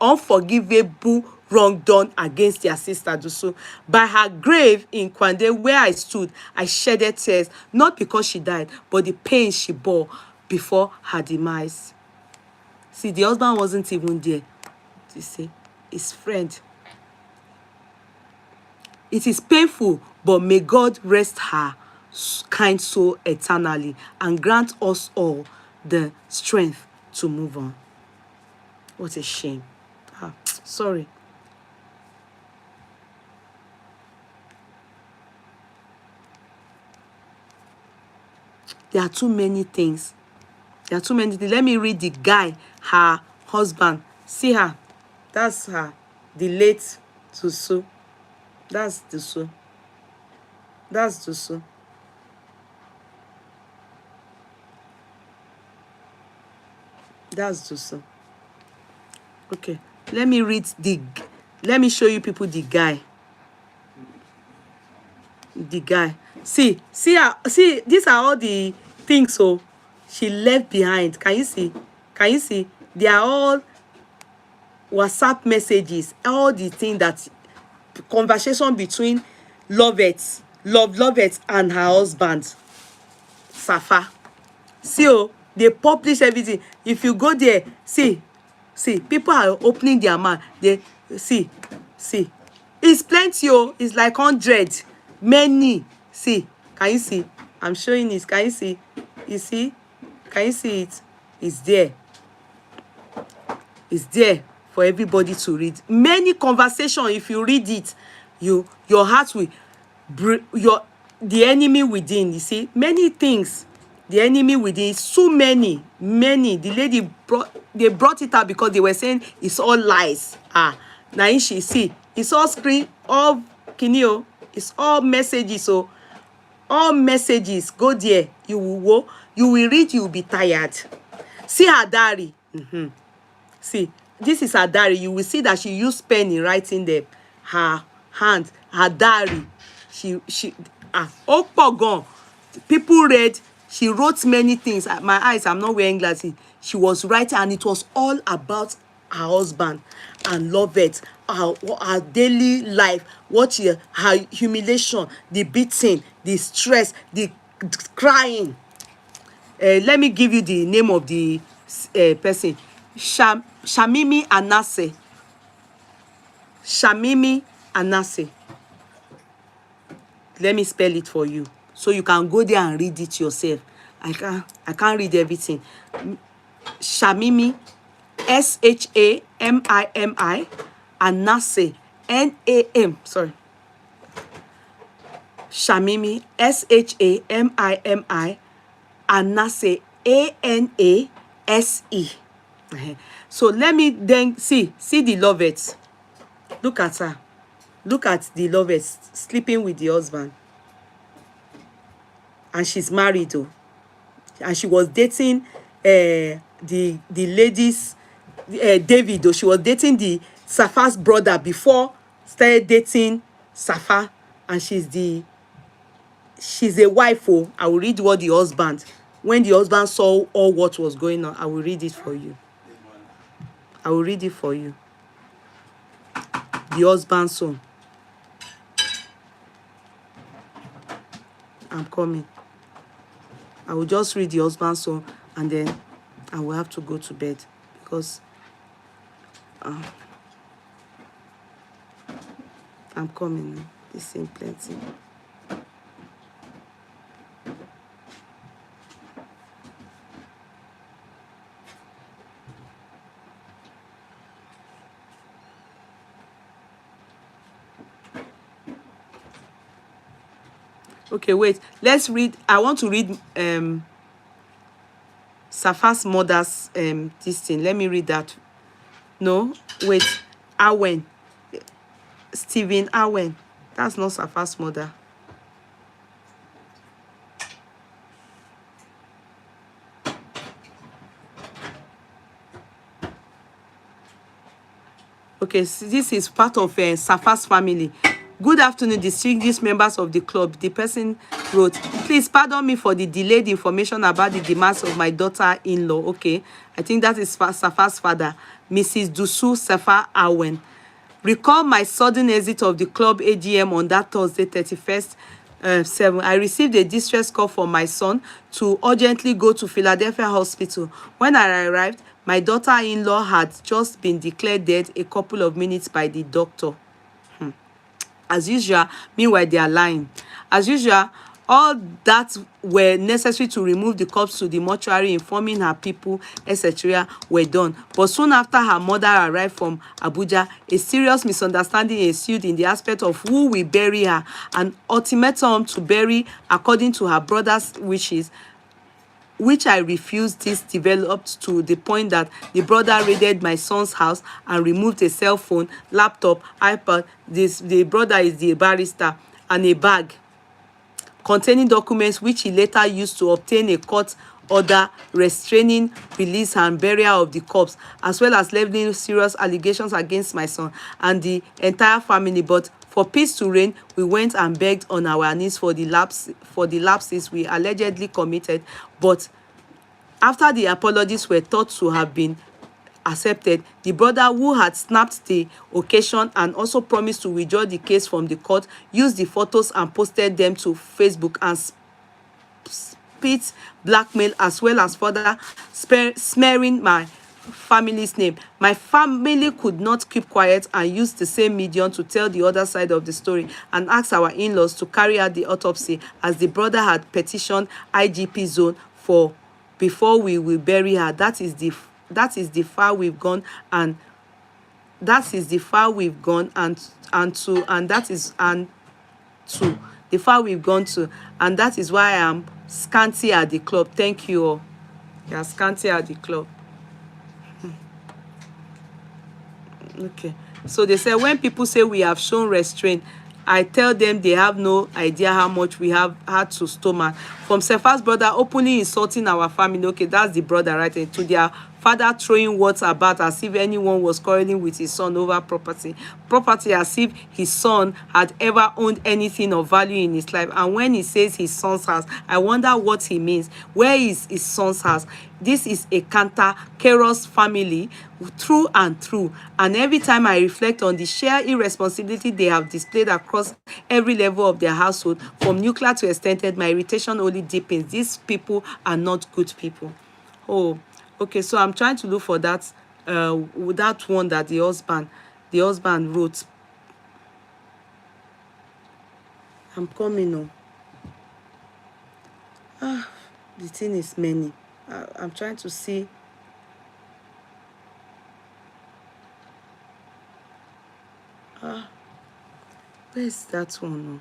unforgivable wrong done against their sister Doosuu. By her grave in Kwande, where I stood, I shedded tears, not because she died, but the pain she bore before her demise. See, the husband wasn't even there. You see, his friend. It is painful, but may God rest her kind soul eternally and grant us all the strength to move on. What a shame. Sorry. There are too many things. There are too many things. Let me read the guy, her husband. See her. That's her. The late Doosuu. That's Doosuu. That's Doosuu. That's Doosuu. Okay. Let me show you people the guy. The guy. See, these are all the things so she left behind. Can you see? Can you see? They are all WhatsApp messages, all the things that conversation between Lovett and her husband, Safa. See, they publish everything. If you go there, see, people are opening their mouth. They see. It's plenty, it's like 100. Many. See, can you see? I'm showing it. Can you see? You see? Can you see it? It's there. It's there for everybody to read. Many conversation. If you read it, your heart will, the enemy within. You see, many things. The enemy within, so many. The lady brought it out because they were saying it's all lies. Now she see, it's all screen, all kinio, it's all messages. So all messages, go there, you will read, you will be tired. See her diary. See, this is her diary. You will see that she used pen in writing them. Her hand, her diary. Gone. People read. She wrote many things. My eyes, I'm not wearing glasses. She was writing, and it was all about her husband and Lovett, her daily life, her humiliation, the beating, the stress, the crying. Let me give you the name of the person. Shamimi Anase. Shamimi Anase. Let me spell it for you, so you can go there and read it yourself. I can't read everything. Shamimi, Shamimi, Anase, Nam. Sorry. Shamimi, Shamimi, Anase, Anase. So let me then see the Lovett. Look at her. Look at the Lovett sleeping with the husband. And she's married though. And she was dating the ladies, David though. She was dating the Safa's brother before started dating Safa. And she's a wife. I will read what the husband, when the husband saw all what was going on, I will read it for you. I will read it for you. The husband's son. I'm coming. I will just read the husband's son, and then I will have to go to bed because I'm coming. This ain't plenty. Okay, wait. Let's read. I want to read Safa's mother's this thing. Let me read that. No, wait. Awen. Stephen Awen. That's not Safa's mother. Okay, so this is part of Safa's family. Good afternoon, distinguished members of the club. The person wrote, please pardon me for the delayed information about the demise of my daughter-in-law. Okay, I think that is Safa's father, Mrs. Doosuurshater Awen. Recall my sudden exit of the club AGM on that Thursday, 31st 7. I received a distress call from my son to urgently go to Philadelphia Hospital. When I arrived, my daughter-in-law had just been declared dead a couple of minutes by the doctor. As usual, meanwhile, they are lying. As usual, all that were necessary to remove the corpse to the mortuary, informing her people, etc., were done. But soon after her mother arrived from Abuja, a serious misunderstanding ensued in the aspect of who will bury her. An ultimatum to bury according to her brother's wishes, which I refused. This developed to the point that the brother raided my son's house and removed a cell phone, laptop, iPad. The brother is the barrister, and a bag containing documents which he later used to obtain a court order restraining release and burial of the corpse, as well as leveling serious allegations against my son and the entire family. But for peace to reign, we went and begged on our knees for the lapses we allegedly committed. But after the apologies were thought to have been accepted, the brother, who had snapped the occasion and also promised to withdraw the case from the court, used the photos and posted them to Facebook and spit blackmail, as well as further smearing my family's name. My family could not keep quiet and used the same medium to tell the other side of the story and ask our in-laws to carry out the autopsy, as the brother had petitioned IGP zone for before we will bury her. That is the far we've gone, and that is the far we've gone and that is the far we've gone to, and that is why I am scanty at the club. Thank you all. You are scanty at the club. Okay, so they said when people say we have shown restraint, I tell them they have no idea how much we have had to stomach. From Sefa's brother openly insulting our family. Okay, that's the brother, right? And to their father throwing words about as if anyone was quarreling with his son over property. Property, as if his son had ever owned anything of value in his life. And when he says his son's house, I wonder what he means. Where is his son's house? This is a cantankerous family through and through. And every time I reflect on the sheer irresponsibility they have displayed across every level of their household, from nuclear to extended, my irritation only deepens. These people are not good people. Oh, okay, so I'm trying to look for that one that the husband wrote. I'm coming on. The thing is many. I'm trying to see. Where's that one?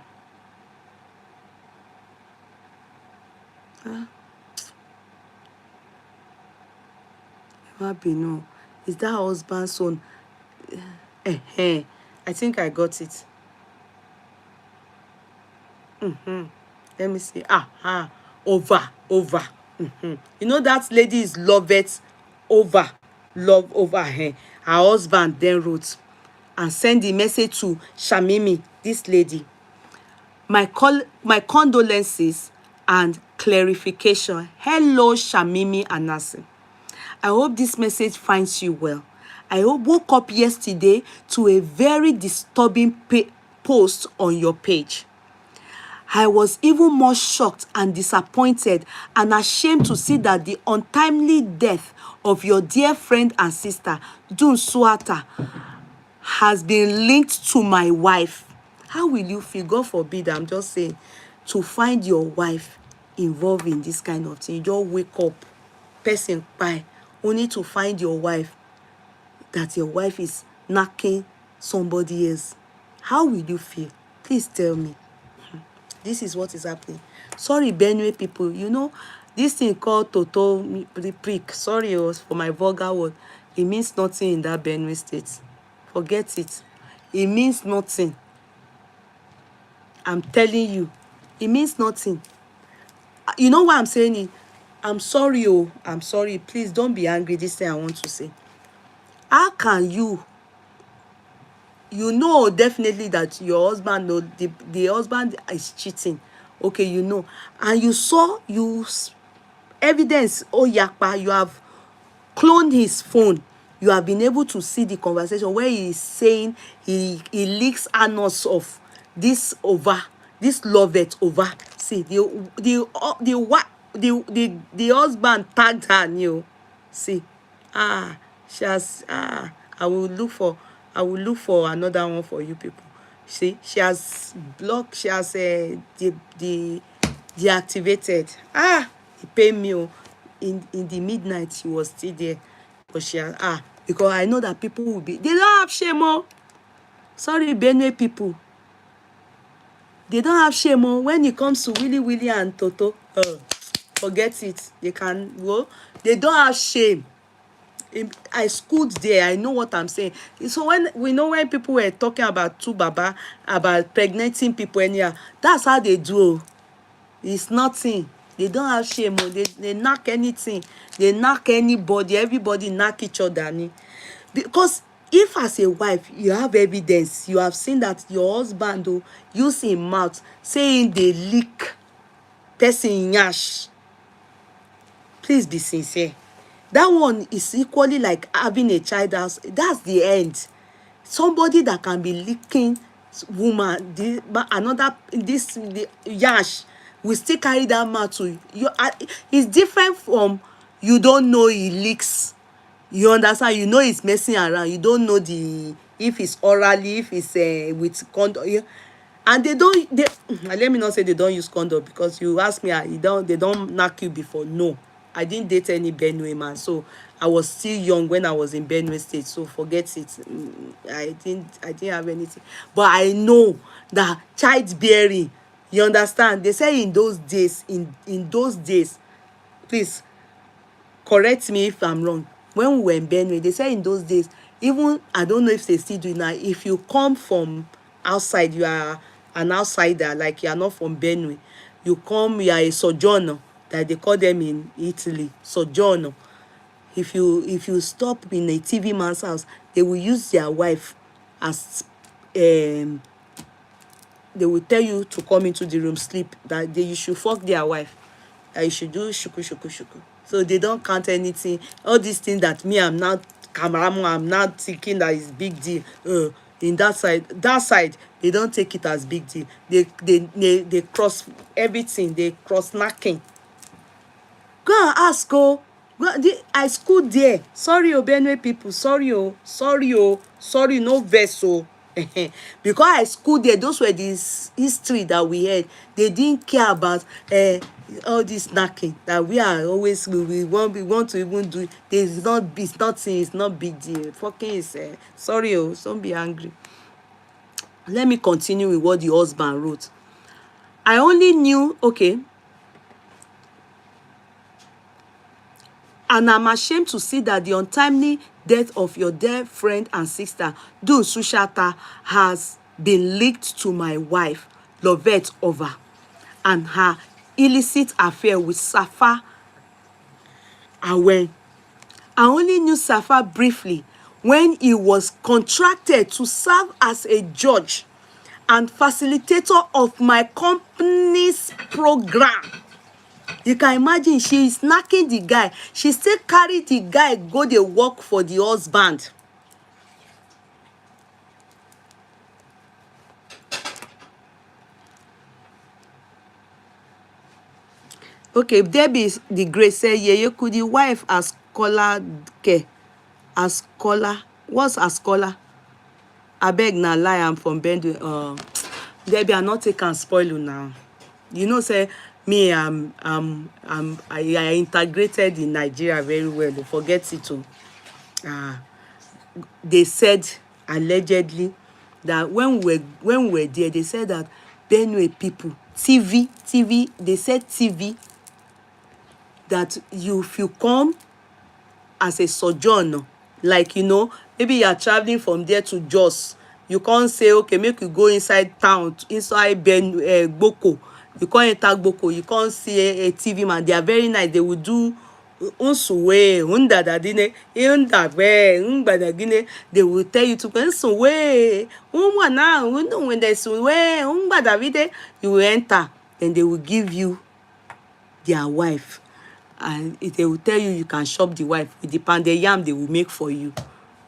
No. Is that husband's son? I think I got it. Let me see. Over. You know that lady is Lovett over. Love over her. Her husband then wrote and sent the message to Shamimi, this lady. My condolences and clarification. Hello, Shamimi Anasi. I hope this message finds you well. I woke up yesterday to a very disturbing post on your page. I was even more shocked and disappointed and ashamed to see that the untimely death of your dear friend and sister, Doosuurshater, has been linked to my wife. How will you feel? God forbid, I'm just saying, to find your wife involved in this kind of thing. You just wake up, person by, only to find your wife, that your wife is knocking somebody else. How will you feel? Please tell me. This is what is happening. Sorry, Benue people. You know, this thing called Toto prick. Sorry for my vulgar word. It means nothing in that Benue state. Forget it. It means nothing. I'm telling you. It means nothing. You know why I'm saying it? I'm sorry, oh. I'm sorry. Please don't be angry. This thing I want to say. How can you know definitely that your husband know the husband is cheating, okay, you know, and you saw evidence, oh yakpa, you have cloned his phone, you have been able to see the conversation where he is saying he leaks anus of this over this lovette over. See the husband tagged her new. See, she has I will look for another one for you people. See, she has blocked, she has the deactivated. He paid me, oh. In the midnight she was still there, but she has because I know that people will be, they don't have shame, oh. Sorry, Benue people, they don't have shame, oh. When it comes to Willy and Toto, forget it. They can, well, they don't have shame. I schooled there. I know what I'm saying. So when people were talking about Baba, about pregnanting people anyhow, that's how they do. It's nothing. They don't have shame. They knock anything. They knock anybody. Everybody knock each other. Because if as a wife you have evidence, you have seen that your husband use him mouth saying they lick person yash, please be sincere. That one is equally like having a child house. That's the end. Somebody that can be licking woman, the yash will still carry that mouth to you. It's different from you don't know he licks. You understand? You know he's messing around. You don't know if it's orally, if it's with condom. And they let me not say they don't use condom, because you ask me, they don't knock you before. No, I didn't date any Benue man, so I was still young when I was in Benue State, so forget it. I didn't have anything, but I know that childbearing, you understand, they say in those days, in those days, please correct me if I'm wrong, when we were in Benue, they say in those days, even, I don't know if they still do it now, if you come from outside, you are an outsider, like you are not from Benue, you are a sojourner, that they call them in Italy, sojourner. If you stop in a TV man's house, they will use their wife as they will tell you to come into the room, sleep, that you should fuck their wife, that you should do shuku shuku shuku. So they don't count anything. All these things that me, I'm not cameraman, I'm not thinking that is big deal. In that side, they don't take it as big deal. They cross everything. They cross knocking. Go and ask, oh. I schooled there. Sorry, Benue people. Sorry, no vessel. Because I schooled there, those were this history that we had. They didn't care about all this knocking that we are always we want to even do. It's not big deal. Fucking is sorry, don't be angry. Let me continue with what the husband wrote. I only knew, okay, and I'm ashamed to see that the untimely death of your dear friend and sister, Doosuurshater, has been leaked to my wife, Lovette Over, and her illicit affair with Safa Awen. I only knew Safa briefly when he was contracted to serve as a judge and facilitator of my company's program. You can imagine, she is knocking the guy. She still carry the guy go dey work for the husband. Okay, Debbie the Great say Yeye Kudi wife as scholar ke. As scholar. What's a scholar? Abeg na lie, I'm from Bendu. Debbie, I not take and spoil you now. You know, say me, I integrated in Nigeria very well. Forget it too. They said allegedly that when we were there, they said that Benue people, TV. They said TV that if you come as a sojourner, like maybe you are traveling from there to Jos, you can't say okay make you go inside town, inside Gboko, you can't enter Gboko, you can't see a TV man. They are very nice. They will do unsuwe undadadine undabe ungbadagine. They will tell you to unsuwe umwana when they suwe ungbadavide, you will enter. Then they will give you their wife, and they will tell you you can chop the wife with the pounded yam they will make for you.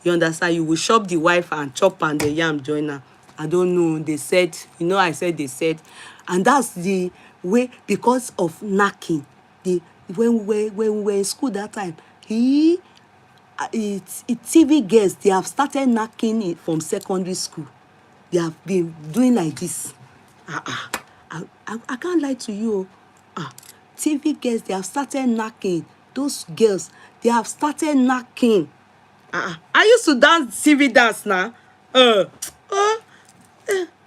You understand? You will chop the wife and chop pounded yam join her. I don't know. They said, I said they said, and that's the way, because of knacking. When we were in school that time, it's TV girls. They have started knacking it from secondary school. They have been doing like this. I can't lie to you. TV girls, they have started knacking. Those girls, they have started knacking. I used to dance TV dance now.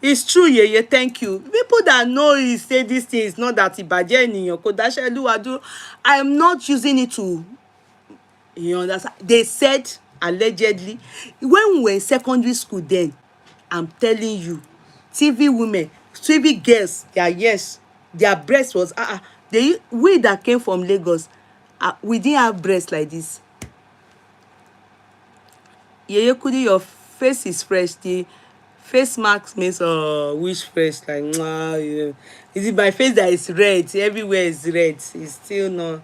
It's true, Yeye. Thank you. People that know you say this thing is not that ibaje eniyan ko dashe luwadu. I am not using it to, understand. They said allegedly when we were in secondary school. Then I'm telling you, TV women, TV girls, their breast was we that came from Lagos, we didn't have breasts like this. Yeye Kudi, your face is fresh. The face mask makes wish fresh, like yeah. Is it my face that is red? Everywhere is red. It's still not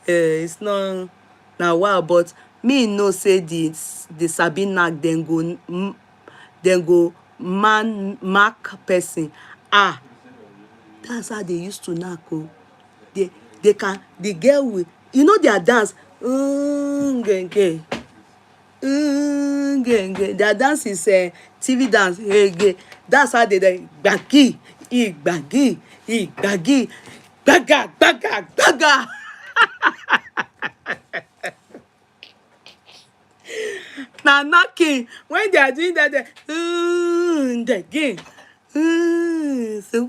it's not now. Wow, but me no say the sabi knack then go man mark person. That's how they used to knack. They can, the girl will, their dance. Their dance is TV dance. That's how they gbagi, gbagi, baga. Now knocking when they are doing that, again. So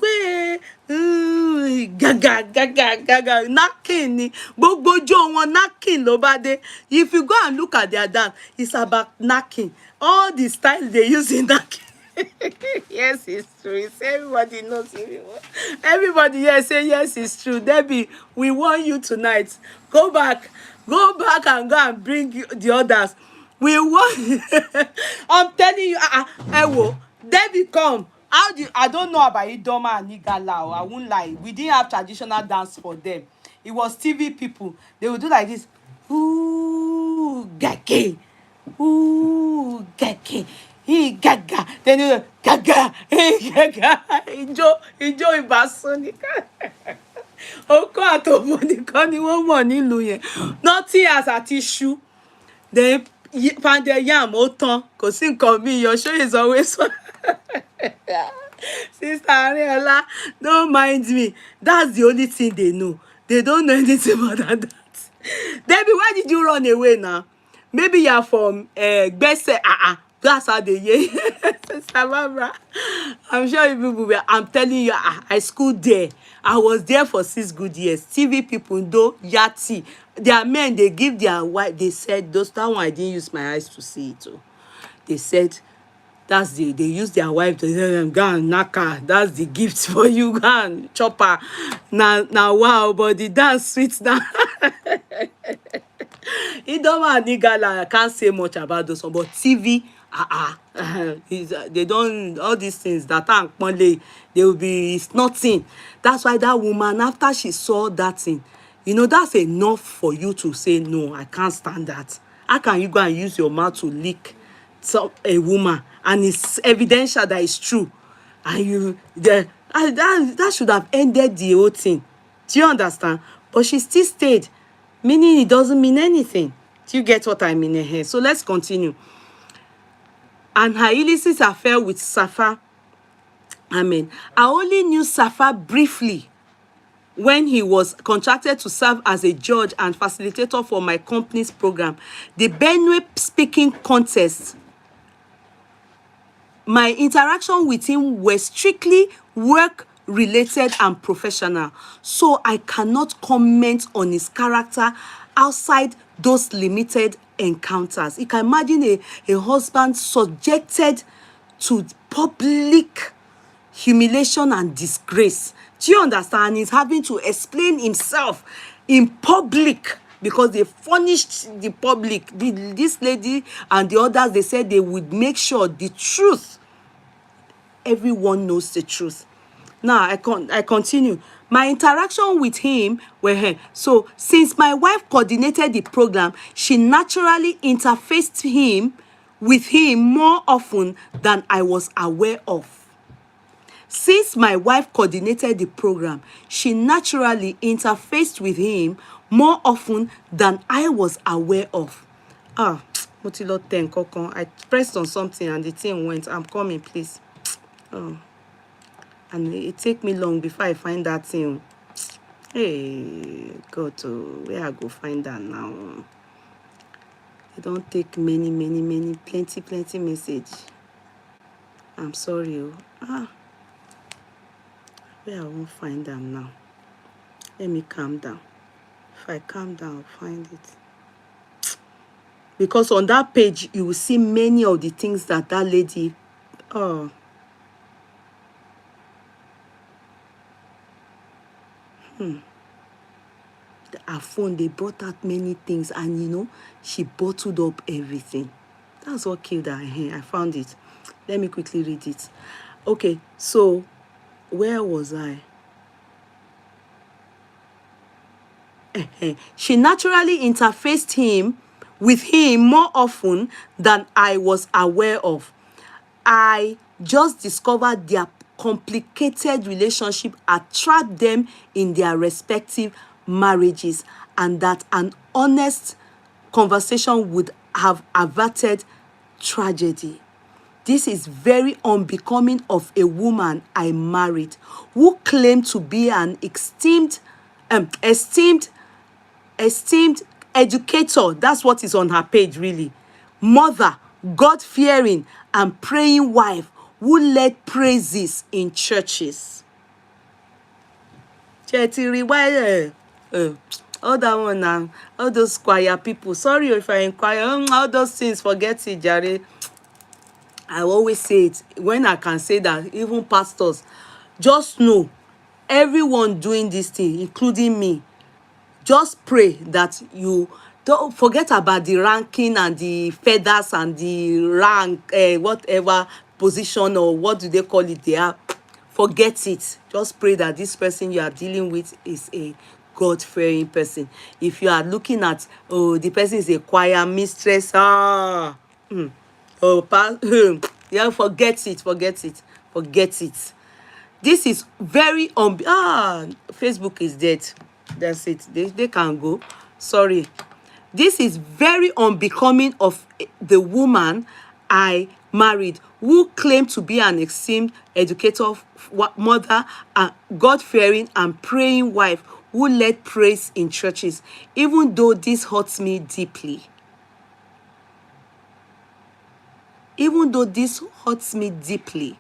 gaga knocking ni gbogbo jo wọn knocking ló bá dé. If you go and look at their dance, it's about knocking. All the styles they use in knocking. Yes, it's true. It's everybody knows. Everybody here say yes, it's true. Debbie, we want you tonight. Go back and go and bring the others. We want. I'm telling you, Ewo, Debbie, come. I don't know about Idoma and Igala. I won't lie. We didn't have traditional dance for them. It was TV people. They would do like this. Ooh, gake. Ooh, gake. Gaga. Then you gaga. Gaga. Ijo Ibasonika. Oko atomo nìkan ni wọ́n mọ̀ nílùú yẹn. Nothing as a tissue. Then pounded yam ó tán. Kò sí nǹkan mi. Your show is always fun. Sister Ariola, don't mind me. That's the only thing they know. They don't know anything more than that. Debbie, why did you run away now? Maybe you're from Gbese. That's how they hear. Sister Barbara, I'm sure you people were. I'm telling you, I schooled there. I was there for 6 good years. TV people, though, Yati. Their men, they give their wife. They said, that one I didn't use my eyes to see it. Too. They said, they use their wife to tell them, go and knock her. That's the gift for you, go and chop her. Now, wow, but the dance sweet now. Idoma and Igala, I can't say much about those one, but TV, they don't, all these things that are Monday, they will be, it's nothing. That's why that woman, after she saw that thing, that's enough for you to say, no, I can't stand that. How can you go and use your mouth to lick a woman, and it's evidential that it's true, and that should have ended the whole thing. Do you understand? But she still stayed, meaning it doesn't mean anything. Do you get what I mean here? So let's continue. And her illicit affair with Safa, I only knew Safa briefly when he was contracted to serve as a judge and facilitator for my company's program, the Benue speaking contest. My interaction with him were strictly work related and professional, so I cannot comment on his character outside those limited encounters. You can imagine a husband subjected to public humiliation and disgrace. Do you understand? He's having to explain himself in public because they furnished the public. This lady and the others, they said they would make sure the truth, everyone knows the truth. Now I continue. My interaction with him were here. So since my wife coordinated the program, she naturally interfaced with him more often than I was aware of. Since my wife coordinated the program, she naturally interfaced with him more often than I was aware of. Mo ti lọ tẹ nǹkan kan. I pressed on something and the thing went. I'm coming, please. And it take me long before I find that thing. Hey, God, where I go find that now? It don't take many, plenty message. I'm sorry. Where I won't find them now. Let me calm down. If I calm down, I'll find it. Because on that page, you will see many of the things that lady, her phone, they brought out many things, and she bottled up everything. That's what killed her. I found it. Let me quickly read it. Okay, so where was I? She naturally interfaced with him more often than I was aware of. I just discovered their complicated relationship attract them in their respective marriages, and that an honest conversation would have averted tragedy. This is very unbecoming of a woman I married who claimed to be an esteemed educator. That's what is on her page, really. Mother, God-fearing and praying wife who led praises in churches. All that one now, all those choir people. Sorry if I inquire, all those things, forget it, Jare. I always say it when I can say that, even pastors, just know everyone doing this thing, including me, just pray that you don't forget about the ranking and the feathers and the rank, whatever position or what do they call it there. Forget it. Just pray that this person you are dealing with is a God-fearing person. If you are looking at, the person is a choir mistress, yeah, forget it. This is very Facebook is dead. That's it. They can go. Sorry. This is very unbecoming of the woman I married, who claimed to be an esteemed educator, mother, and God-fearing and praying wife who led praise in churches, even though this hurts me deeply. Even though this hurts me deeply,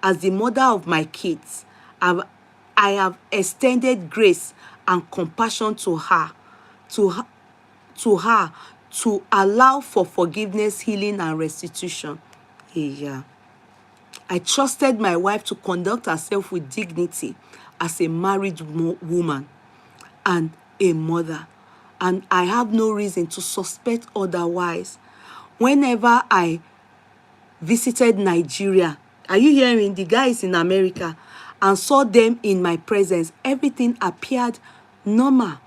as the mother of my kids, I have extended grace and compassion to her, to allow for forgiveness, healing, and restitution. Yeah. I trusted my wife to conduct herself with dignity as a married woman and a mother, and I have no reason to suspect otherwise. Whenever I visited Nigeria, are you hearing? The guys in America, and saw them in my presence, everything appeared normal.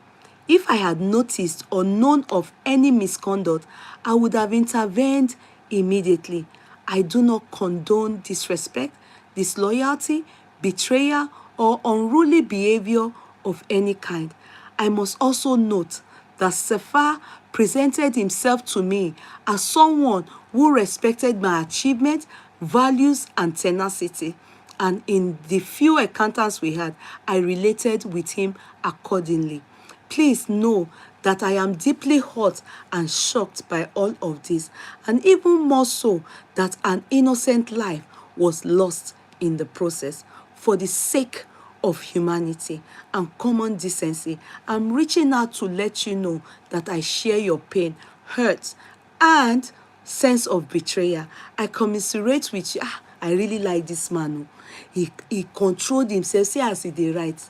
If I had noticed or known of any misconduct, I would have intervened immediately. I do not condone disrespect, disloyalty, betrayal, or unruly behavior of any kind. I must also note that Sefa presented himself to me as someone who respected my achievements, values, and tenacity. And in the few encounters we had, I related with him accordingly. Please know that I am deeply hurt and shocked by all of this, and even more so that an innocent life was lost in the process. for the sake of humanity and common decency, I'm reaching out to let you know that I share your pain, hurt, and sense of betrayal. I commiserate with you. I really like this man. He controlled himself. See as he dey write.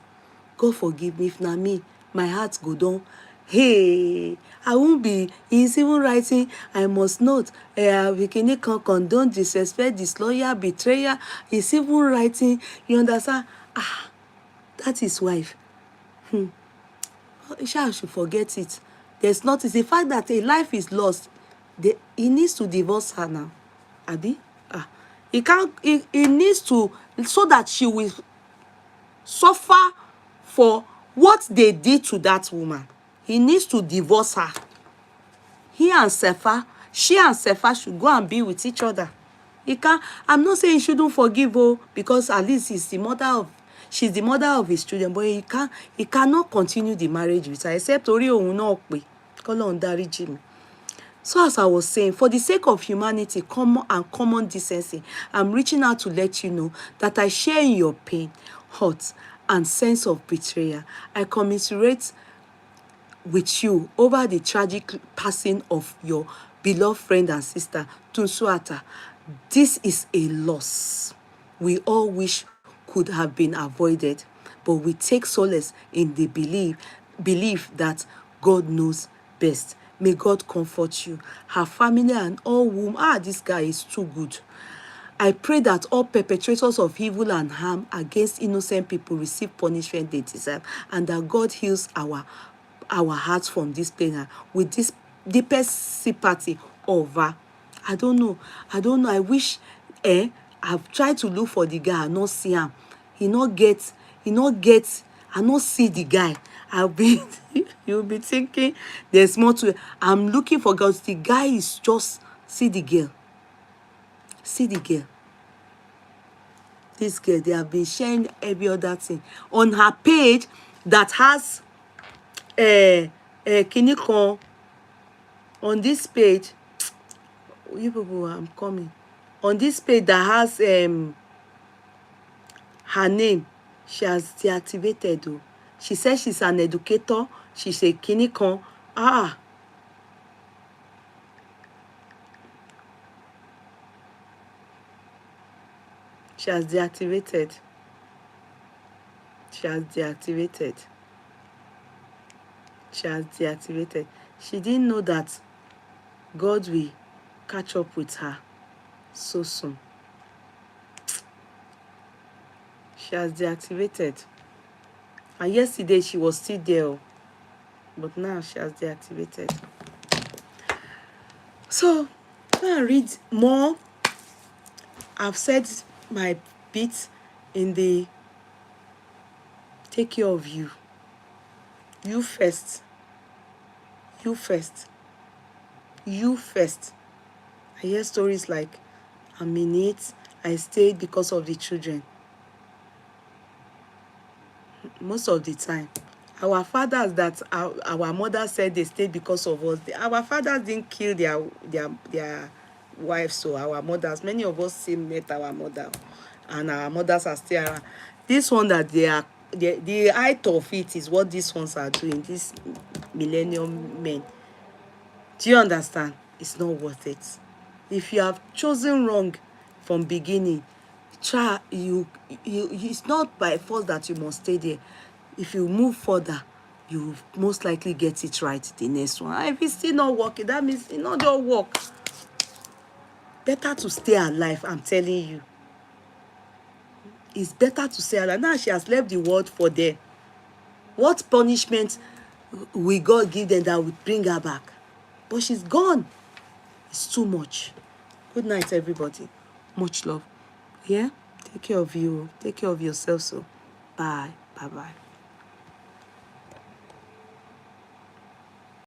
God forgive me if na me, my heart go down. Hey, I won't be. He's even writing, I must note, we can condone, disrespect, disloyal, betrayal. He's even writing, you understand? That's his wife. I should forget it. There's not, it's the fact that a life is lost. He needs to divorce her now. Abi? He can't, he needs to, so that she will suffer for what they did to that woman. He needs to divorce her. She and Sefa should go and be with each other. He can't, I'm not saying he shouldn't forgive, because at least she's the mother of his children, but he cannot continue the marriage with her, except orí òun náà pé, k'Ọlọ́run dáríjì mí. So as I was saying, for the sake of humanity, common decency, I'm reaching out to let you know that I share in your pain, hurt, and sense of betrayal. I commiserate with you over the tragic passing of your beloved friend and sister, Doosuurshater. This is a loss we all wish could have been avoided, but we take solace in the belief that God knows best. May God comfort you, her family, and all whom, this guy is too good. I pray that all perpetrators of evil and harm against innocent people receive punishment they deserve, and that God heals our hearts from this pain with this deepest sympathy over. I don't know. I wish I've tried to look for the guy, I not see him. He not get, I not see the guy. You'll be thinking there's more to it. I'm looking for girls. The guy is just, see the girl. See the girl. This girl, they have been sharing every other thing on her page that has Kinikon. On this page, you people, I'm coming. On this page that has her name, she has deactivated though. She says she's an educator. She's a Kinikon. She has deactivated. She has deactivated. She has deactivated. She didn't know that God will catch up with her so soon. She has deactivated. And yesterday she was still there, but now she has deactivated. So, now read more. I've said my bit in the take care of you. You first. You first. You first. I hear stories like, I'm in it, I stayed because of the children. Most of the time, our fathers that our mothers said they stayed because of us, our fathers didn't kill their wives, so our mothers, many of us still met our mother, and our mothers are still around. This one that the height of it is what these ones are doing, these millennium men. Do you understand? It's not worth it. If you have chosen wrong from beginning, try it's not by force that you must stay there. If you move further, you most likely get it right the next one. If it's still not working, that means it not just work. Better to stay alive, I'm telling you. It's better to stay alive. Now she has left the world for them. What punishment will God give them that will bring her back? But she's gone. It's too much. Good night, everybody. Much love. Yeah? Take care of you. Take care of yourself. So, bye. Bye-bye.